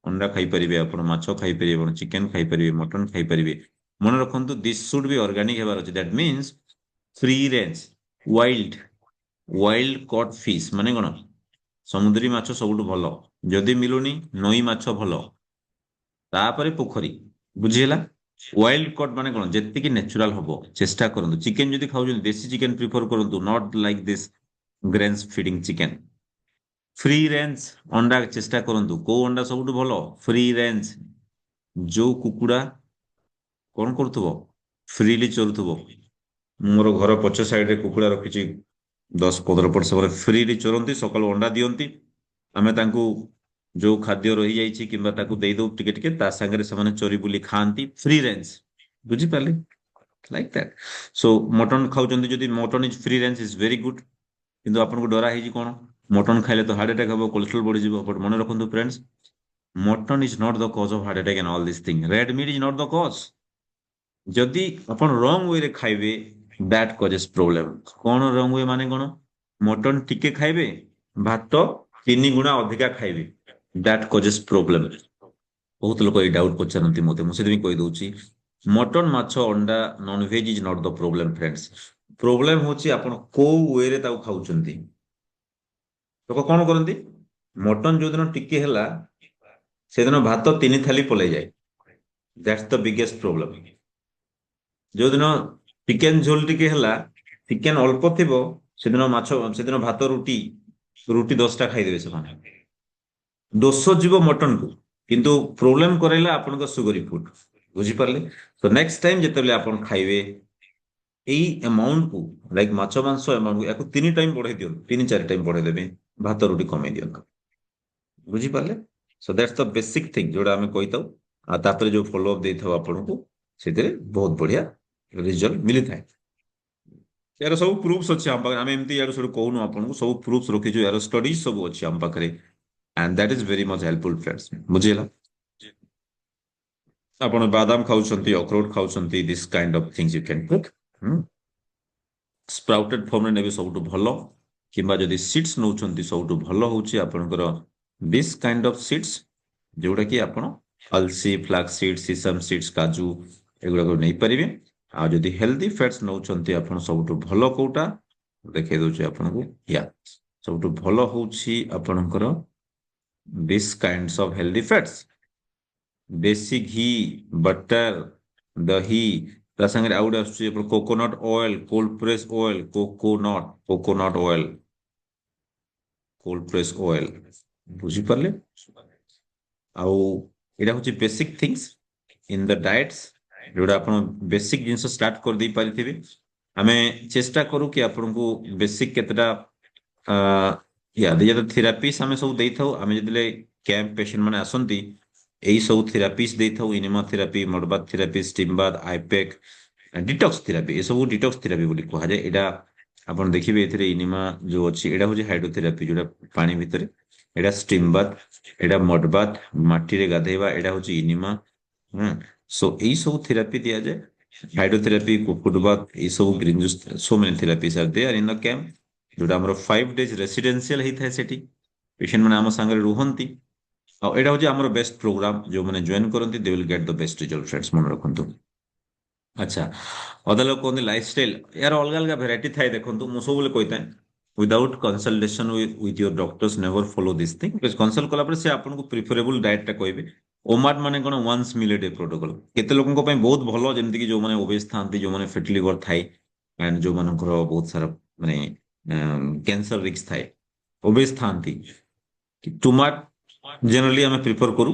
ଅଣ୍ଡା ଖାଇପାରିବେ ଆପଣ ମାଛ ଖାଇପାରିବେ ଆପଣ ଚିକେନ ଖାଇପାରିବେ ମଟନ ଖାଇପାରିବେ ମନେ ରଖନ୍ତୁ ଦିସ୍ ସୁଡ୍ ବି ଅର୍ଗାନିକ ହେବାର ଅଛି that means free range wild wild caught fish ମାନେ କଣ ସମୁଦ୍ରୀ ମାଛ ସବୁଠୁ ଭଲ ଯଦି ମିଳୁନି ନଈ ମାଛ ଭଲ ତାପରେ ପୋଖରୀ ବୁଝିହେଲା ୱାଇଲ୍ଡ କଟ୍ ମାନେ କଣ ଯେତିକି ନ୍ୟାଚୁରାଲ ହବ ଚେଷ୍ଟା କରନ୍ତୁ ଚିକେନ ଯଦି ଖାଉଛନ୍ତି ଦେଶୀ ଚିକେନ ପ୍ରିଫର କରନ୍ତୁ not like this grains feeding chicken free range ଅଣ୍ଡା ଚେଷ୍ଟା କରନ୍ତୁ କୋଉ ଅଣ୍ଡା ସବୁଠୁ ଭଲ ଫ୍ରି ରେଞ୍ଜ ଯୋଉ କୁକୁଡା କଣ କରୁଥିବ? ଫ୍ରିଲି ଚରୁଥିବ। ମୋର ଘର ପଛ ସାଇଡରେ କୁକୁଡ଼ା ରଖିଛି, 10-15 ପଟ ସେମାନେ ଫ୍ରିଲି ଚରନ୍ତି, ସକାଳୁ ଅଣ୍ଡା ଦିଅନ୍ତି। ଆମେ ତାଙ୍କୁ ଯୋଉ ଖାଦ୍ୟ ରହିଯାଇଛି କିମ୍ବା ତାକୁ ଦେଇଦଉ ଟିକେ ଟିକେ, ତା ସାଙ୍ଗରେ ସେମାନେ ଚରି ବୁଲି ଖାଆନ୍ତି, ଫ୍ରି ରେଞ୍ଜ। ବୁଝିପାରିଲେ? Like that. ସୋ ମଟନ ଖାଉଛନ୍ତି ଯଦି, mutton is free range is very good. କିନ୍ତୁ ଆପଣଙ୍କୁ ଡରା ହେଇଛି କଣ? ମଟନ ଖାଇଲେ ତ ହାର୍ଟ ଆଟାକ୍ ହବ, କୋଲେଷ୍ଟ୍ରୋଲ ବଢିଯିବ। ବଟ୍ ମନେ ରଖନ୍ତୁ friends, mutton is not the cause of heart attack and all this thing. Red meat is not the cause. ଯଦି ଆପଣ ରଙ୍ଗ ୱେରେ ଖାଇବେ, ଦ୍ୟାଟ୍ କଜେସ୍ ପ୍ରୋବ୍ଲେମ। କଣ ରଙ୍ଗ ୱେ ମାନେ କଣ? ମଟନ ଟିକେ ଖାଇବେ, ଭାତ 3 ଗୁଣା ଅଧିକା ଖାଇବେ, ଦ୍ୟାଟ୍ କଜେସ୍ ପ୍ରୋବ୍ଲେମ। ବହୁତ ଲୋକ ଏଇ ଡାଉଟ୍ ପଚାରନ୍ତି ମୋତେ, ମୁଁ ସେଥିପାଇଁ କହିଦଉଛି, ମଟନ, ମାଛ, ଅଣ୍ଡା, nonveg is not the problem friends. Problem ହଉଛି ଆପଣ କୋଉ ୱେରେ ତାକୁ ଖାଉଛନ୍ତି। ଲୋକ କଣ କରନ୍ତି? ମଟନ ଯୋଉଦିନ ଟିକେ ହେଲା, ସେଦିନ ଭାତ 3 ଥାଲି ପଲେଇ ଯାଏ। That's the biggest problem. ଯୋଉଦିନ ଚିକେନ ଝୋଲ ଟିକେ ହେଲା, ଚିକେନ ଅଳ୍ପ ଥିବ, ସେଦିନ ମାଛ, ସେଦିନ ଭାତ ରୁଟି, ରୁଟି 10ଟା ଖାଇଦେବେ ସେମାନେ। ଦୋଷ ଯିବ ମଟନକୁ, କିନ୍ତୁ ପ୍ରୋବ୍ଲେମ କରାଇଲା ଆପଣଙ୍କ ସୁଗରୀ ଫୁଡ। ବୁଝିପାରିଲେ? ତ ନେକ୍ସଟ ଟାଇମ ଯେତେବେଳେ ଆପଣ ଖାଇବେ, ଏଇ ଆମାଉଣ୍ଟକୁ, ଲାଇକ୍ ମାଛ ମାଂସ ଆମାଉଣ୍ଟ, ୟାକୁ 3 ଟାଇମ ବଢେଇ ଦିଅନ୍ତୁ, 3-4 ଟାଇମ ବଢେଇ ଦେବେ, ଭାତ ରୁଟି କମେଇ ଦିଅନ୍ତୁ। ବୁଝିପାରିଲେ? Show that's the basic thing ଯୋଉଟା ଆମେ କହିଥାଉ। ଆଉ ତାପରେ ଯୋଉ ଫଲୋ ଅପ୍ ଦେଇଥାଉ ଆପଣଙ୍କୁ, ସେଥିରେ ବହୁତ ବଢିଆ ରିଜଲ୍ଟ ମିଳିଥାଏ। ଏହାର ସବୁ ପ୍ରୁଫ୍ସ ଅଛି ଆମ ପାଖରେ। ଆମେ ଏମିତି ୟାଡୁ ସେଠୁ କହୁନୁ ଆପଣଙ୍କୁ, ସବୁ ପ୍ରୁଫ୍ସ ରଖିଛୁ, ୟାର ଷ୍ଟଡିଜ ସବୁ ଅଛି ଆମ ପାଖରେ। And that is very much helpful friends. ବୁଝିହେଲା? ଆପଣ ବାଦାମ ଖାଉଛନ୍ତି, ଅଖରୋଟ ଖାଉଛନ୍ତି, this kind of things you can cook. Sprouted ଫର୍ମରେ ନେବେ ସବୁଠୁ ଭଲ, କିମ୍ବା ଯଦି ସିଡ୍ସ ନଉଛନ୍ତି, ସବୁଠୁ ଭଲ ହଉଛି ଆପଣଙ୍କର ଦିସ୍ କାଇଣ୍ଡ ଅଫ୍ ସିଡ୍ସ, ଯୋଉଟା କି ଆପଣ ଅଲସି, ଫ୍ଲାକ୍ସ ସିଡ୍ସ, ସିସମ ସିଡ୍ସ, କାଜୁ, ଏଗୁଡାକ ନେଇପାରିବେ। ଆଉ ଯଦି ହେଲ୍ଦି ଫ୍ୟାଟ୍ସ ନଉଛନ୍ତି ଆପଣ, ସବୁଠୁ ଭଲ କୋଉଟା ଦେଖେଇ ଦଉଛି ଆପଣଙ୍କୁ। ୟା ସବୁଠୁ ଭଲ ହଉଛି ଆପଣଙ୍କର this kinds of healthy fats. ଦେଶୀ ଘି, ବଟର, ଦହି, ତା ସାଙ୍ଗରେ ଆଉ ଗୋଟେ ଆସୁଛି ଆପଣ coconut oil, cold press oil, coconut oil, cold press oil. ବୁଝିପାରିଲେ? ଆଉ ଏଇଟା ହଉଛି basic things in the DIETs, ଯୋଉଟା ଆପଣ ବେସିକ ଜିନିଷ ଷ୍ଟାର୍ଟ କରିଦେଇ ପାରିଥିବେ। ଆମେ ଚେଷ୍ଟା କରୁ କି ଆପଣଙ୍କୁ ବେସିକ କେତେଟା ଥେରାପିସ୍ ଆମେ ସବୁ ଦେଇଥାଉ। ଆମେ ଯେତେବେଳେ କ୍ୟାମ୍ପ ପେସେଣ୍ଟ ମାନେ ଆସନ୍ତି, ଏଇ ସବୁ ଥେରାପିସ୍ ଦେଇଥାଉ। Enema therapy, mud bath therapy, steam bath, eye pack, detox therapy, ଏସବୁ ଡିଟକ୍ସ ଥେରାପି ବୋଲି କୁହାଯାଏ। ଏଇଟା ଆପଣ ଦେଖିବେ ଏଥିରେ ଇନିମା ଯୋଉ ଅଛି, ଏଇଟା ହଉଛି ହାଇଡ୍ରୋଥେରାପି, ଯୋଉଟା ପାଣି ଭିତରେ, ଏଇଟା ଷ୍ଟିମ୍ ବାଥ, ଏଇଟା ମଡବାଥ, ମାଟିରେ ଗାଧେଇବା, ଏଇଟା ହଉଛି ଇନିମା। ସୋ ଏଇ ସବୁ ଥେରାପି ଦିଆଯାଏ। ହାଇଡ୍ରୋଥେରାପି, କୁକୁଡ ବାଥ, ଏଇ ସବୁ green juice, so many therapies are there in the camp, ଯୋଉଟା ଆମର 5 days ରେସିଡେନ୍ସିଆଲ ହେଇଥାଏ ସେଠି। ପେସେଣ୍ଟ ମାନେ ଆମ ସାଙ୍ଗରେ ରୁହନ୍ତି। ଆଉ ଏଇଟା ହଉଛି ଆମର ବେଷ୍ଟ ପ୍ରୋଗ୍ରାମ। ଯୋଉମାନେ ଜଏନ୍ କରନ୍ତି, they will get the best result friends, ମନେ ରଖନ୍ତୁ। ଆଚ୍ଛା, ଅଧା ଲୋକ କୁହନ୍ତି ଲାଇଫଷ୍ଟାଇଲ, ଏହାର ଅଲଗା ଅଲଗା ଭେରାଇଟି ଥାଏ। ଦେଖନ୍ତୁ, ମୁଁ ସବୁବେଳେ କହିଥାଏ, without consultation with your doctors never follow this thing. Consult କଲା ପରେ ସେ ଆପଣଙ୍କୁ ପ୍ରିଫରେବୁଲ ଡାଏଟଟା କହିବେ। ଓମାଟ ମାନେ କଣ? ୱାନ୍ସ ମିଲ୍ ଏ ଡେ ପ୍ରୋଟୋକଲ। କେତେ ଲୋକଙ୍କ ପାଇଁ ବହୁତ ଭଲ, ଯେମିତିକି ଯୋଉମାନେ ଓବେସ ଥାନ୍ତି, ଯୋଉମାନେ ଫେଟି ଲିଭର ଥାଏ, ଆଣ୍ଡ ଯୋଉମାନଙ୍କର ବହୁତ ସାରା ମାନେ କ୍ୟାନ୍ସର ରିସ୍କ ଥାଏ, ଓବେସ ଥାନ୍ତି, ଟୁମାଟ ଜେନେରାଲି ଆମେ ପ୍ରିଫର କରୁ।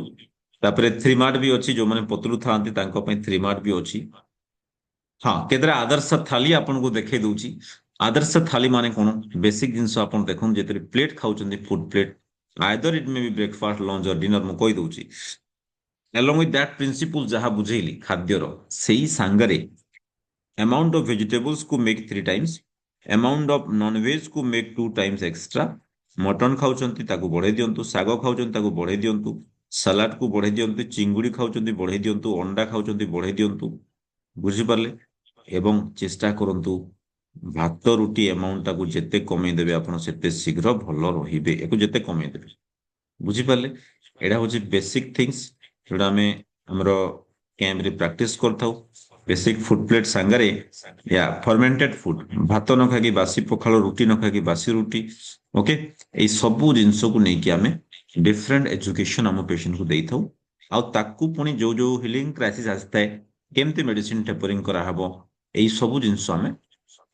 ତାପରେ 3 ମାର୍ଟ ବି ଅଛି, ଯୋଉମାନେ ପତଳୁ ଥାନ୍ତି ତାଙ୍କ ପାଇଁ 3 ମାର୍ଟ ବି ଅଛି। ହଁ, କେତେଟା ଆଦର୍ଶ ଥାଲି ଆପଣଙ୍କୁ ଦେଖେଇ ଦଉଛି। ଆଦର୍ଶ ଥାଲି ମାନେ କଣ? ବେସିକ ଜିନିଷ ଆପଣ ଦେଖନ୍ତୁ, ଯେତେବେଳେ ପ୍ଲେଟ୍ ଖାଉଛନ୍ତି, ଫୁଡ ପ୍ଲେଟ୍, ଆଇଦର ଇଟ୍ ମେ ବି ବ୍ରେକଫାଷ୍ଟ, ଲଞ୍ଚ ଅର ଡିନର, ମୁଁ କହିଦଉଛି। along with that principle ଯାହା ବୁଝେଇଲି ଖାଦ୍ୟର, ସେଇ ସାଙ୍ଗରେ amount of vegetables କୁ make 3 times, amount of non-veg କୁ make 2 times extra। ମଟନ ଖାଉଛନ୍ତି ତାକୁ ବଢେଇ ଦିଅନ୍ତୁ, ଶାଗ ଖାଉଛନ୍ତି ତାକୁ ବଢେଇ ଦିଅନ୍ତୁ, ସାଲାଡ କୁ ବଢେଇ ଦିଅନ୍ତୁ, ଚିଙ୍ଗୁଡି ଖାଉଛନ୍ତି ବଢେଇ ଦିଅନ୍ତୁ, ଅଣ୍ଡା ଖାଉଛନ୍ତି ବଢେଇ ଦିଅନ୍ତୁ। ବୁଝିପାରିଲେ? ଏବଂ ଚେଷ୍ଟା କରନ୍ତୁ ଭାତ ରୁଟି ଆମାଉଣ୍ଟ ଟାକୁ ଯେତେ କମେଇ ଦେବେ ଆପଣ, ସେତେ ଶୀଘ୍ର ଭଲ ରହିବେ। ୟାକୁ ଯେତେ କମେଇ ଦେବେ। ବୁଝିପାରିଲେ? ଏଇଟା ହଉଛି ବେସିକ ଥିଙ୍ଗସ୍, ଯୋଉଟା ଆମେ ଆମର କ୍ୟାମ୍ପରେ ପ୍ରାକ୍ଟିସ କରିଥାଉ। ବେସିକ ଫୁଡ ପ୍ଲେଟ୍ ସାଙ୍ଗରେ ୟା ଫର୍ମେଣ୍ଟେଡ ଫୁଡ, ଭାତ ନ ଖାଇକି ବାସି ପଖାଳ, ରୁଟି ନ ଖାଇକି ବାସି ରୁଟି, ଓକେ, ଏଇ ସବୁ ଜିନିଷକୁ ନେଇକି ଆମେ ଡିଫରେଣ୍ଟ ଏଜୁକେସନ ଆମ ପେସେଣ୍ଟକୁ ଦେଇଥାଉ। ଆଉ ତାକୁ ପୁଣି ଯୋଉ ଯୋଉ ହିଲିଂ କ୍ରାଇସିସ୍ ଆସିଥାଏ, କେମିତି ମେଡିସିନ ଟେପରିଂ କରାହବ, ଏଇ ସବୁ ଜିନିଷ ଆମେ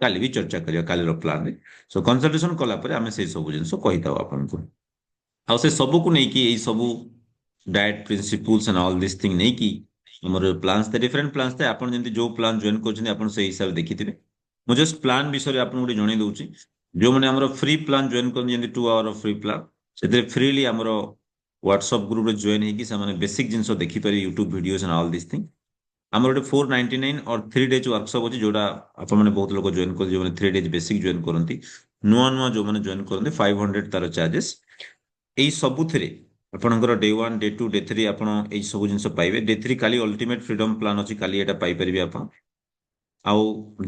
କାଲି ବି ଚର୍ଚ୍ଚା କରିବା, କାଲିର ପ୍ଲାନରେ। ସୋ କନସଲଟେସନ କଲା ପରେ ଆମେ ସେଇ ସବୁ ଜିନିଷ କହିଥାଉ ଆପଣଙ୍କୁ। ଆଉ ସେ ସବୁକୁ ନେଇକି, ଏଇ ସବୁ diet principles and all this thing ନେଇକି ଆମର ପ୍ଲାନ୍ସ ଥାଏ ଡିଫରେଣ୍ଟ ପ୍ଲାନ୍ସ ଥାଏ ଆପଣ ଯେମିତି ଯୋଉ ପ୍ଲାନ୍ ଜଏନ୍ କରୁଛନ୍ତି ଆପଣ ସେଇ ହିସାବରେ ଦେଖିଥିବେ ମୁଁ ଜଷ୍ଟ ପ୍ଲାନ୍ ବିଷୟରେ ଆପଣଙ୍କୁ ଗୋଟେ ଜଣେଇ ଦଉଛି ଯୋଉମାନେ ଆମର ଫ୍ରି ପ୍ଲାନ୍ ଜଏନ୍ କରନ୍ତି ଯେମିତି 2 ଆୱାର ଫ୍ରି ପ୍ଲାନ୍ ସେଥିରେ ଫ୍ରିଲି ଆମର ହ୍ୱାଟ୍ସଆପ ଗ୍ରୁପରେ ଜଏନ୍ ହେଇକି ସେମାନେ ବେସିକ ଜିନିଷ ଦେଖିପାରିବେ YouTube videos and all this thing ଆମର ଗୋଟେ 499 और 3 डेज वर्कशॉप अच्छी जोड़ा आपने बहुत लोग जॉइन कर जो 3 डेज बेसिक जॉइन करती नुआ नुआ जो मैंने जॉइन करते 500 तार चार्जेस यही सबुथिरे ଆପଣଙ୍କର डे 1 डे 2 डे 3 ଆପଣ ଏଇ ସବୁ ଜିନିଷ ପାଇବେ डे 3 କାଲି ଅଲ୍ଟିମେଟ ଫ୍ରିଡମ ପ୍ଲାନ୍ ଅଛି କାଲି ଏଟା ପାଇପାରିବେ ଆପଣ ଆଉ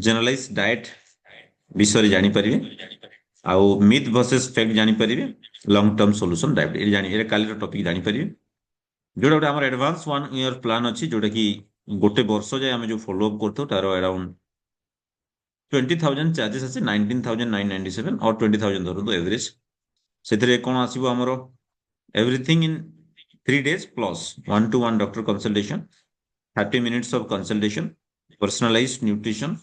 ଜେନେରାଲାଇଜ ଡାଏଟ ବିଷୟରେ ଜାଣିପାରିବେ ଆଉ ମିଥ୍ ଭର୍ସେସ ଫ୍ୟାକ୍ଟ ଜାଣିପାରିବେ ଲଙ୍ଗ ଟର୍ମ ସଲ୍ୟୁସନ ଡାଏଟ ଏଇଟା କାଲିର ଟପିକ ଜାଣିପାରିବେ ଯୋଉଟା ଗୋଟେ ଆମର ଆଡଭାନ୍ସ 1 ଇୟର ପ୍ଲାନ୍ ଅଛି ଯୋଉଟା କି ଗୋଟେ ବର୍ଷ ଯାଏ ଆମେ ଯୋଉ ଫଲୋ ଅପ୍ କରିଥାଉ ତାର ଆରାଉଣ୍ଡ 20,000 ଚାର୍ଜେସ୍ ଅଛି 19,997 और 20,000 ଧରନ୍ତୁ ଏଭରେଜ ସେଥିରେ କଣ ଆସିବ ଆମର everything in 3 days plus 1-to-1 doctor consultation 30 minutes of consultation personalized nutrition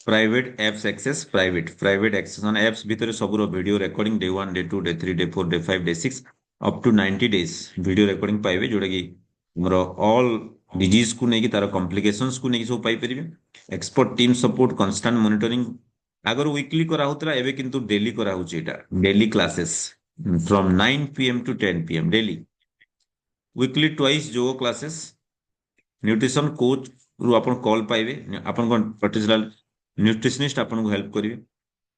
private apps access private access ମାନେ apps ଭିତରେ ସବୁର video recording day 1 day 2 day 3 day 4 day 5 day 6 up to 90 days video recording ପାଇବେ ଯୋଉଟା କି ଆମର all disease କୁ ନେଇକି ତାର କମ୍ପ୍ଲିକେସନ୍ସ କୁ ନେଇକି ସବୁ ପାଇପାରିବେ expert team support constant monitoring ଆଗରୁ ୱିକଲି କରାହଉଥିଲା ଏବେ କିନ୍ତୁ ଡେଲି କରାହଉଛି ଏଇଟା daily classes from 9 PM to 10 PM daily weekly twice yoga classes nutrition coach रु आपण कॉल पाइबे आपण पर्टिकुलर न्यूट्रिशनिस्ट आपण को हेल्प करिवे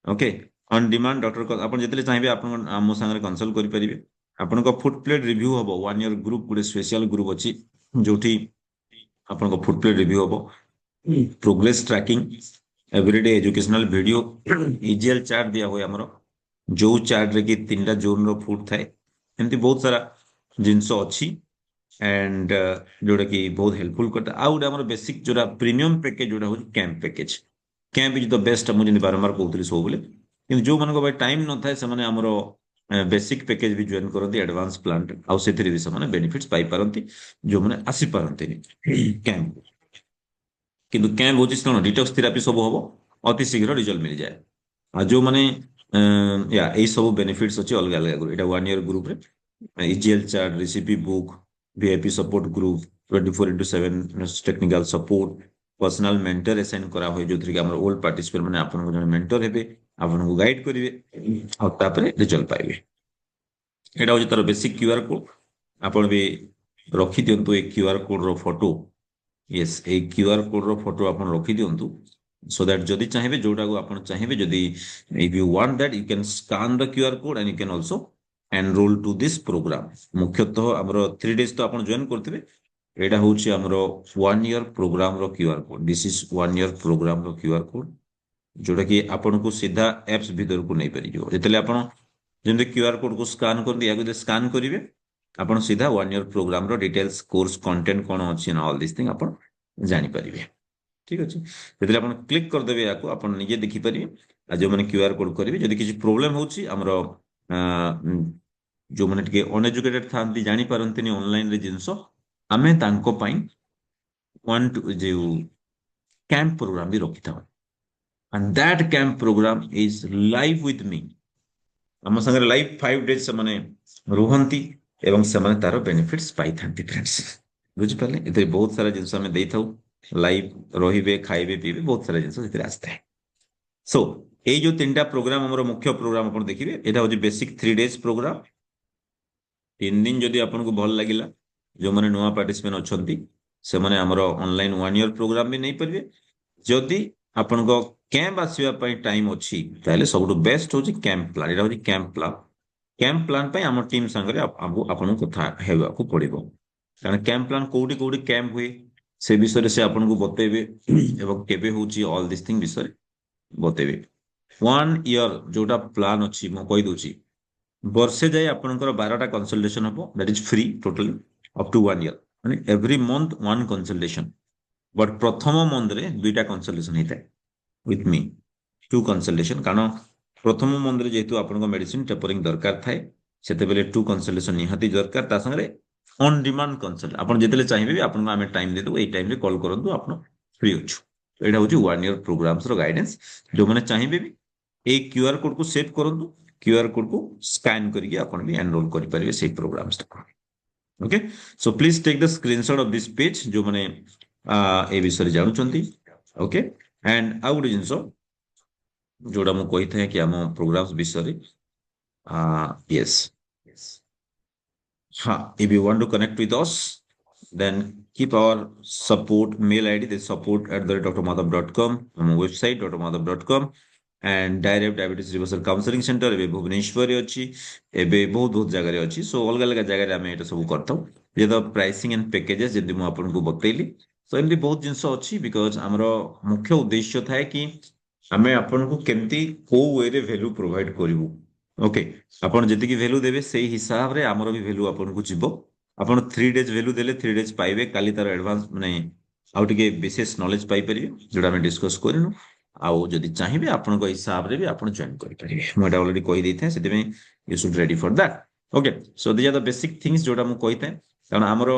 ओके ऑन डिमांड डॉक्टर आपण जेतले चाहिबे आपण मो संगे कंसल्ट करि परिबे आपण को फुड प्लेट रिव्यू हबो 1 ईयर ग्रुप गुडे स्पेशल ग्रुप अछि जोठी आपण को फुड प्लेट रिव्यू हबो progress tracking everyday educational video इजीएल चार्ट दिया हुए हमरो जो चार्ट रे कि 3टा जोन रो फूड थाए एमती बहुत सारा जिंस अच्छी एंड जोड़ा कि बहुत हेल्पफुल करता आ गोटे आम बेसिक जोड़ा प्रीमियम पैकेज जोड़ा हूँ camp package camp is the best मुझे बारंबार कहते सब बोले कि जो मान टाइम न थाए से आमर बेसिक पैकेज भी जॉइन करती एडवांस प्लान आउ से भी से बेनिफिट्स पाई पारती जो मैंने आसी पारती कैंप किंतु कैंप हूँ कौन डिटॉक्स थेरापी सब हम अति शीघ्र रिजल्ट मिल जाए आ जो मैंने या यही सब बेनिफिट्स अच्छी अलग अलग ग्रुप 1 ईयर ग्रुप रे इजीएल chart recipe book VIP support group 24/7 technical support personal mentor assign करा हुए जो थी आम ओल्ड पार्टिसिपेंट मैंने आपन जन मेंटर हेबे आपन को गाइड करेंगे और तापर रिजल्ट पाइबे एटा हूँ तार बेसिक क्यूआर कोड आपन भी रखी दिंतु ए क्यूआर कोड रो फोटो यस ए क्यूआर कोड रो फोटो आपन रखी दिंतु so that जदि चाहिए जोटा को आपन चाहिए जदि if you want that you can scan the QR code and you can also enroll to this program मुख्यतः हमरो 3 days तो आपन जॉइन करथिबे एटा होछि हमरो 1 ईयर प्रोग्राम रो QR code this is 1 year program रो क्यूआर कोड जोटा कि आपन को सीधा एप्स भीतर को नहीं पारि जो जेतले आपन जेंते क्यूआर कोड को स्कैन कर दिया को स्कैन करिवे आपन सीधा 1 ईयर प्रोग्राम रो डिटेल्स कोर्स कंटेंट कोन अछि ना ऑल दिस थिंग आपन जानि पारिवे ठीक अच्छे जो आप क्लिक करदे या आप निजे देखिपारे आ जो मैंने क्यूआर कोड करेंगे जदि किसी प्रोब्लेम होची हमरो जो मैंने टिके अनएजुकेटेड थांती जानि पारंतिनी ऑनलाइन रे जिंसो आमे तांको पई 1 जो कैंप प्रोग्राम भी रखी था and that camp program is live with me आम संगे लाइव 5 डेज से माने रुहंती एवं से माने तारो बेनिफिट्स पाई थांती फ्रेंड्स बुझि पाले एते बहुत सारा जिंस हमें देई थाउ लाइव रहिबे खाइबे पीबे बहुत सारा जिंस जेते आस्ते सो এই जो 3टा प्रोग्राम हमरो मुख्य प्रोग्राम अपन देखिबे एटा होजी बेसिक 3 डेज प्रोग्राम 3 दिन जदि आपन को भल लागिला जो माने नुवा पार्टिसिपेंट अछंती से माने हमरो ऑनलाइन 1 ईयर प्रोग्राम भी नहीं परिबे जदि आपन को कैंप आसीबा पई टाइम अछि ताले सबटु बेस्ट होजी कैंप प्लान एटा होजी कैंप प्लान पे हम टीम संगे आपन कथा हेबा को पड़िबो कारण कैंप प्लान कोउडी कोउडी कैंप हुए से विषय से आपन को बतेबे एवं केबे होची ऑल दिस थिंग विषय बतेबे 1 ईयर जोटा प्लान अछि म कहि दोची वर्षे जाय आपनकर 12टा कंसल्टेशन हबो that is free totally up to 1 year माने एवरी मंथ 1 कंसल्टेशन बट प्रथम मंथ रे 2टा कंसल्टेशन हेता विथ मी 2 कंसल्टेशन कारण प्रथम मंथ रे जेतु आपन को मेडिसिन टेपरिंग दरकार थाए सेते बेले 2 कंसल्टेशन निहाती दरकार ता संगे ऑन डिमांड कंसल्ट आपन जेतेले चाहिबे भी आपन आमे टाइम दे दो एई टाइम रे कॉल करंतु आपन फ्री अछु तो एटा होची 1 ईयर प्रोग्राम्स रो गाइडेंस जो माने चाहिबे भी ए क्यूआर कोड को सेव करंतु क्यूआर कोड को स्कैन करके आपन भी एनरोल करि परिबे सेई programs okay so please take the screenshot of this page जो माने ए विषय जानुचंती ओके एंड आउ गोटे जिंस जोड़ा मु कही था कि आम प्रोग्राम्स विषय यस हाँ if you want to connect with us then keep our support mail id the support at the drmadhav.com ଆମ website drmadhav.com and direct diabetes reversal counseling center ଏବେ ଭୁବନେଶ୍ୱରରେ ଅଛି ଏବେ ବହୁତ ବହୁତ ଜାଗାରେ ଅଛି ସୋ ଅଲଗା ଅଲଗା ଜାଗାରେ ଆମେ ଏଇଟା ସବୁ କରିଥାଉ ଯେହେତୁ ପ୍ରାଇସିଂ ଆଣ୍ଡ ପ୍ୟାକେଜେସ୍ ଯେମିତି ମୁଁ ଆପଣଙ୍କୁ ବତେଇଲି ତ ଏମିତି ବହୁତ ଜିନିଷ ଅଛି ବିକଜ ଆମର ମୁଖ୍ୟ ଉଦ୍ଦେଶ୍ୟ ଥାଏ କି ଆମେ ଆପଣଙ୍କୁ କେମିତି କୋଉ ୱେରେ ଭ୍ୟାଲୁ ପ୍ରୋଭାଇଡ କରିବୁ ଓକେ ଆପଣ ଯେତିକି ଭ୍ୟାଲୁ ଦେବେ ସେଇ ହିସାବରେ ଆମର ବି ଭ୍ୟାଲୁ ଆପଣଙ୍କୁ ଯିବ ଆପଣ 3 days ଭ୍ୟାଲୁ ଦେଲେ 3 days ପାଇବେ କାଲି ତାର ଆଡଭାନ୍ସ ମାନେ ଆଉ ଟିକେ ବିଶେଷ ନଲେଜ ପାଇପାରିବେ ଯୋଉଟା ଆମେ ଡିସ୍କସ କରିନୁ ଆଉ ଯଦି ଚାହିଁବେ ଆପଣଙ୍କ ହିସାବରେ ବି ଆପଣ ଜଏନ୍ କରିପାରିବେ ମୁଁ ଏଟା ଅଲରେଡି କହିଦେଇଥାଏ ସେଥିପାଇଁ you should ready for that okay so these are the basic things ଯୋଉଟା ମୁଁ କହିଥାଏ କାରଣ ଆମର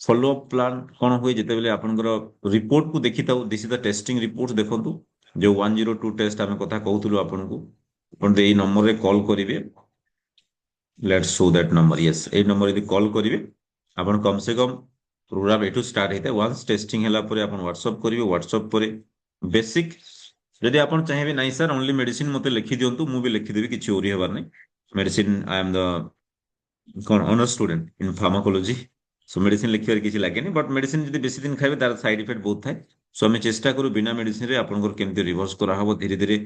ଫଲୋ ଅପ୍ ପ୍ଲାନ୍ କଣ ହୁଏ ଯେତେବେଳେ ଆପଣଙ୍କର ରିପୋର୍ଟକୁ ଦେଖିଥାଉ this is the testing report ଦେଖନ୍ତୁ ଯୋଉ 102 ଟେଷ୍ଟ ଆମେ କଥା କହୁଥିଲୁ ଆପଣଙ୍କୁ ଆପଣ ଏଇ ନମ୍ବରରେ କଲ୍ କରିବେ let's show that number Yes ଏଇ ନମ୍ବର ଯଦି କଲ୍ କରିବେ ଆପଣ କମ ସେ କମ ପ୍ରୋଗ୍ରାମ ଏଠୁ ଷ୍ଟାର୍ଟ ହେଇଥାଏ ୱାନ୍ସ ଟେଷ୍ଟିଂ ହେଲା ପରେ ଆପଣ ହ୍ୱାଟ୍ସଆପ୍ କରିବେ ହ୍ୱାଟ୍ସଆପ୍ ପରେ ବେସିକ ଯଦି ଆପଣ ଚାହିଁବେ ନାଇଁ ସାର୍ ଓନ୍ଲି ମେଡିସିନ ମତେ ଲେଖି ଦିଅନ୍ତୁ ମୁଁ ବି ଲେଖିଦେବି କିଛି ଓରି ହେବାର ନାହିଁ ମେଡିସିନ ଆଇ ଏମ୍ ଦ କଣ honour student in pharmacology so medicine ଲେଖିବାରେ କିଛି ଲାଗେନି ବଟ୍ ମେଡିସିନ ଯଦି ବେଶୀ ଦିନ ଖାଇବେ ତାର ସାଇଡ ଇଫେକ୍ଟ ବହୁତ ଥାଏ ସୋ ଆମେ ଚେଷ୍ଟା କରୁ ବିନା ମେଡିସିନରେ ଆପଣଙ୍କର କେମିତି ରିଭର୍ସ କରାହବ ଧୀରେ ଧୀରେ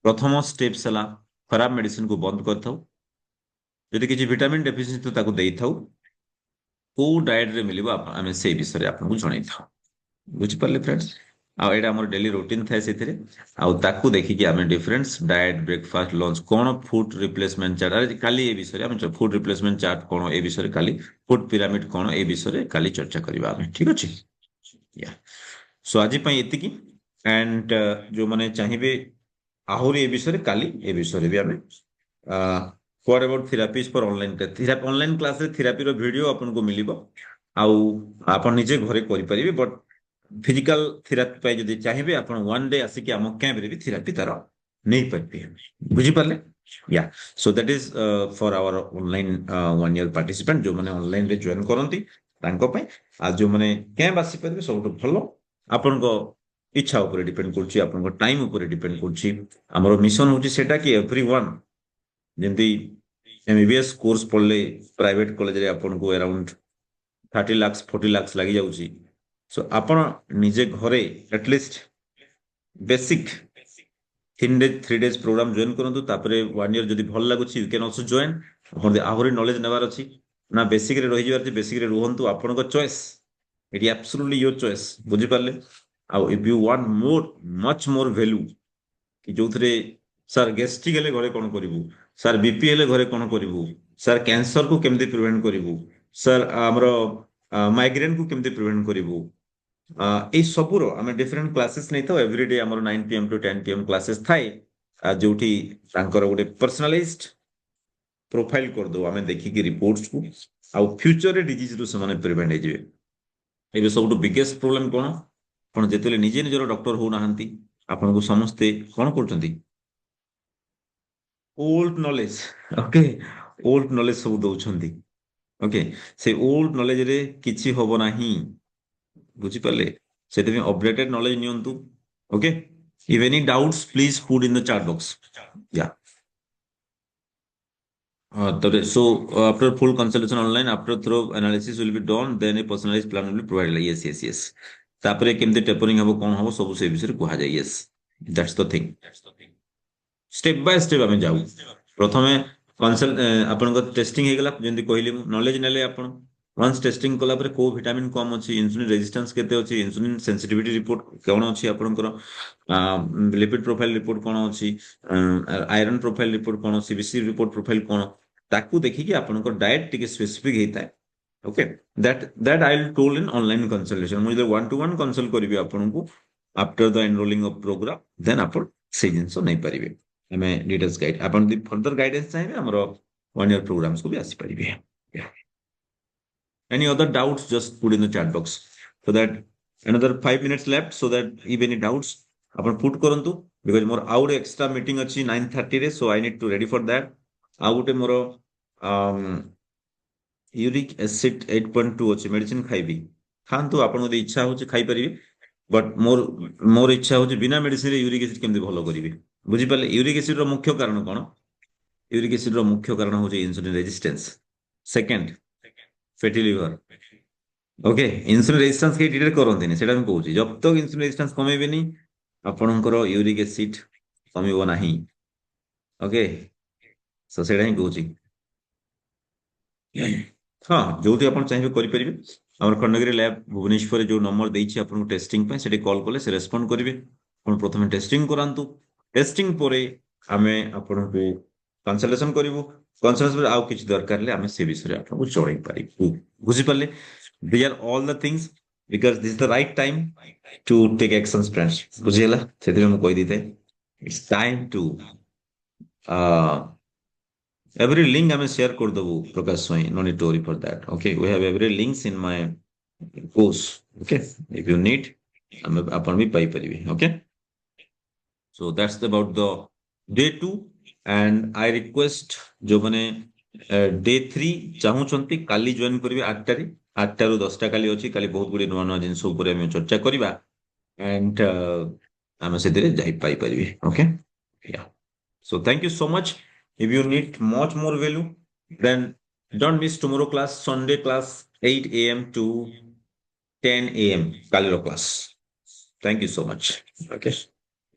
ପ୍ରଥମ ସ୍ଟେପ୍ସ ହେଲା ଖରାପ ମେଡିସିନକୁ ବନ୍ଦ କରିଥାଉ ଯଦି କିଛି ଭିଟାମିନ ଡେଫିସିଏନ୍ସି ତାକୁ ଦେଇଥାଉ କୋଉ ଡାଏଟରେ ମିଳିବ ଆମେ ସେଇ ବିଷୟରେ ଆପଣଙ୍କୁ ଜଣେଇଥାଉ ବୁଝିପାରିଲେ ଫ୍ରେଣ୍ଡସ୍ ଆଉ ଏଇଟା ଆମର ଡେଲି ରୁଟିନ ଥାଏ ସେଥିରେ ଆଉ ତାକୁ ଦେଖିକି ଆମେ ଡିଫରେନ୍ସ ଡାଏଟ ବ୍ରେକଫାଷ୍ଟ ଲଞ୍ଚ କଣ ଫୁଡ ରିପ୍ଲେସମେଣ୍ଟ ଚାର୍ଟ କାଲି ଏ ବିଷୟରେ ଆମେ ଫୁଡ ରିପ୍ଲେସମେଣ୍ଟ ଚାର୍ଟ କଣ ଏ ବିଷୟରେ କାଲି ଫୁଡ ପିରାମିଡ କଣ ଏ ବିଷୟରେ କାଲି ଚର୍ଚ୍ଚା କରିବା ଆମେ ଠିକ ଅଛି ସୋ ଆଜି ପାଇଁ ଏତିକି ଆଣ୍ଡ ଯୋଉମାନେ ଚାହିଁବେ ଆହୁରି ଏ ବିଷୟରେ କାଲି ଏ ବିଷୟରେ ବି ଆମେ what about therapies for online online କ୍ଲାସରେ ଥେରାପିର ଭିଡିଓ ଆପଣଙ୍କୁ ମିଳିବ ଆଉ ଆପଣ ନିଜେ ଘରେ କରିପାରିବେ ବଟ୍ ଫିଜିକାଲ ଥେରାପି ପାଇଁ ଯଦି ଚାହିଁବେ ଆପଣ 1 day ଆସିକି ଆମ କ୍ୟାମ୍ପରେ ବି ଥେରାପି ତାର ନେଇପାରିବେ ବୁଝିପାରିଲେ yeah so that is for our online 1 year participant ଯୋଉମାନେ ଅନଲାଇନରେ ଜଏନ୍ କରନ୍ତି ତାଙ୍କ ପାଇଁ ଆଉ ଯୋଉମାନେ କ୍ୟାମ୍ପ ଆସିପାରିବେ ସବୁଠୁ ଭଲ ଆପଣଙ୍କ ଇଚ୍ଛା ଉପରେ ଡିପେଣ୍ଡ କରୁଛି ଆପଣଙ୍କ ଟାଇମ ଉପରେ ଡିପେଣ୍ଡ କରୁଛି ଆମର ମିଶନ ହଉଛି ସେଟା କି ଏଭ୍ରି ୱାନ୍ ଯେମିତି ଏମବିବିଏସ୍ କୋର୍ସ ପଢିଲେ ପ୍ରାଇଭେଟ କଲେଜରେ ଆପଣଙ୍କୁ ଆରାଉଣ୍ଡ 30 lakhs 40 lakhs ଲାଗି ଯାଉଛି ସୋ ଆପଣ ନିଜେ ଘରେ at least basic 3 days program join କରନ୍ତୁ ତାପରେ 1 year ଯଦି ଭଲ ଲାଗୁଛି ୟୁ କ୍ୟାନ୍ ଅଲସୋ ଜଏନ୍ ଆପଣ ଯଦି ଆହୁରି ନଲେଜ ନେବାର ଅଛି ନା ବେସିକରେ ରହିଯିବାର ଅଛି ବେସିକରେ ରୁହନ୍ତୁ ଆପଣଙ୍କ choice it absolutely your choice ବୁଝିପାରିଲେ ଆଉ if you want more much more value କି ଯୋଉଥିରେ ସାର୍ ଗ୍ୟାଷ୍ଟ୍ରିକ୍ ହେଲେ ଘରେ କଣ କରିବୁ ସାର୍ ବିପି ହେଲେ ଘରେ କଣ କରିବୁ ସାର୍ କ୍ୟାନ୍ସରକୁ କେମିତି ପ୍ରିଭେଣ୍ଟ କରିବୁ ସାର୍ ଆମର ମାଇଗ୍ରେନକୁ କେମିତି ପ୍ରିଭେଣ୍ଟ କରିବୁ ଏଇ ସବୁର ଆମେ ଡିଫରେଣ୍ଟ କ୍ଲାसेସ୍ ନେଇଥାଉ ଏଭ୍ରିଡେ ଆମର 9 PM to 10 PM କ୍ଲାसेସ୍ ଥାଏ ଯୋଉଠି ତାଙ୍କର ଗୋଟେ ପର୍ସନାଲାଇଜଡ ପ୍ରୋଫାଇଲ କରିଦଉ ଆମେ ଦେଖିକି ରିପୋର୍ଟସକୁ ଆଉ ଫ୍ୟୁଚରରେ ଡିଜିଜରୁ ସେମାନେ ପ୍ରିଭେଣ୍ଟ ହେଇଯିବେ ଏବେ ସବୁଠୁ ବିଗେଷ୍ଟ ପ୍ରୋବ୍ଲେମ କଣ ଆପଣ ଯେତେବେଳେ ନିଜେ ନିଜର ଡକ୍ଟର ହଉନାହାନ୍ତି ଆପଣଙ୍କୁ ସମସ୍ତେ କଣ କରୁଛନ୍ତି old knowledge okay old knowledge ସବୁ ଦଉଛନ୍ତି ଓକେ ସେ ଓଲ୍ଡ ନଲେଜରେ କିଛି ହବ ନାହିଁ ବୁଝିପାରିଲେ ସେଥିପାଇଁ ଅପଡେଟେଡ ନଲେଜ ନିଅନ୍ତୁ okay if any doubts please put in the chat box yeah so after full consultation online after thorough analysis will be done then a personalized plan will be provided yes yes yes ତାପରେ କେମିତି tapering ହବ କଣ ହବ ସବୁ ସେ ବିଷୟରେ କୁହାଯାଏ yes that's the thing step by step ଆମେ ଯାଉ ପ୍ରଥମେ ଆପଣଙ୍କ ଟେଷ୍ଟିଂ ହେଇଗଲା ଯେମିତି କହିଲି ମୁଁ ନଲେଜ ନେଲେ ଆପଣ ୱାନ୍ସ ଟେଷ୍ଟିଂ କଲା ପରେ କୋଉ ଭିଟାମିନ କମ ଅଛି ଇନ୍ସୁଲିନ ରେଜିଷ୍ଟାନ୍ସ କେତେ ଅଛି ଇନ୍ସୁଲିନ ସେନ୍ସିଟିଭିଟି ରିପୋର୍ଟ କଣ ଅଛି ଆପଣଙ୍କର ଲିପିଡ ପ୍ରୋଫାଇଲ ରିପୋର୍ଟ କଣ ଅଛି ଆଇରନ୍ ପ୍ରୋଫାଇଲ ରିପୋର୍ଟ କଣ ସିବିସି ରିପୋର୍ଟ ପ୍ରୋଫାଇଲ କଣ ତାକୁ ଦେଖିକି ଆପଣଙ୍କ ଡାଏଟ ଟିକେ ସ୍ପେସିଫିକ ହେଇଥାଏ okay that I will told in online consultation ମୁଁ ଯଦି 1 to 1 କନସଲ୍ଟ କରିବି ଆପଣଙ୍କୁ ଆଫ୍ଟର ଦ ଏନରୋଲିଂ ଅଫ ପ୍ରୋଗ୍ରାମ ଦେନ୍ ଆପଣ ସେଇ ଜିନିଷ ନେଇପାରିବେ ଆମେ ଡିଟେଲ୍ସ ଗାଇଡ ଆପଣ ଯଦି ଫର୍ଦର ଗାଇଡେନ୍ସ ଚାହିଁବେ ଆମର 1 year ପ୍ରୋଗ୍ରାମକୁ ବି ଆସିପାରିବେ any other doubts just put in the chat box so that another 5 minutes left so that if any doubts ଆପଣ ପୁଟ୍ କରନ୍ତୁ ବିକଜ ମୋର ଆଉ ଗୋଟେ ଏକ୍ସଟ୍ରା ମିଟିଂ ଅଛି 9:30 ରେ so I need to ready for that ଆଉ ଗୋଟେ ମୋର यूरिक एसिड 8.2 अच्छे मेडिसिन खाइबी खातु आप इच्छा हो खाई बट मोर मोर इच्छा हूँ बिना मेडिसिन यूरिक एसिड केमती भल करी बुझीपारे यूरिक एसिड मुख्य कारण कौन यूरिक एसिड मुख्य कारण हूँ insulin resistance second fatty liver okay insulin resistance के डिटेक्ट करते सेटा कहूँ जब तक इन्सुलिन रेजिस्टेंस कमेबेनी आपणकर यूरिक एसिड कमिब नाही ओके सो सेटा ही कहूँ हाँ जो आप चाहिए करेंगे आम खंडगिरी लैब भुवनेश्वर जो नंबर देती आपको टेस्टिंग से कॉल कले से रेस्पॉन्ड करेंगे आप प्रथम टेस्टिंग करातु टेस्टिंग पर आम आपन को कंसल्टेशन करूँ कंसल्टेशन आउ किसी दरकार ले आम से विषय आपको जड़े पारू बुझीपारे these are all the things because this the right time to take action friends बुझीगला से मुझे कही देते it's time to every link I may share करदबु Prakash Swain no need to worry for that okay we have every links in my course okay if you need अपन भी पाई परिबे okay so that's about the day 2 and I request जो माने day 3 चाहूचंती काली join करिवे 8 टा रे 8 टा रु 10 टा काली अछि काली बहुत गुडी नुवा नुवा जिंस ऊपर हम चर्चा करिबा एंड आमे सेदिरे जाई पाई परिबे okay yeah so thank you so much. If you need much more value, then don't miss tomorrow class, Sunday class, 8 a.m. to 10 a.m. Kaliro class. Thank you so much. Okay.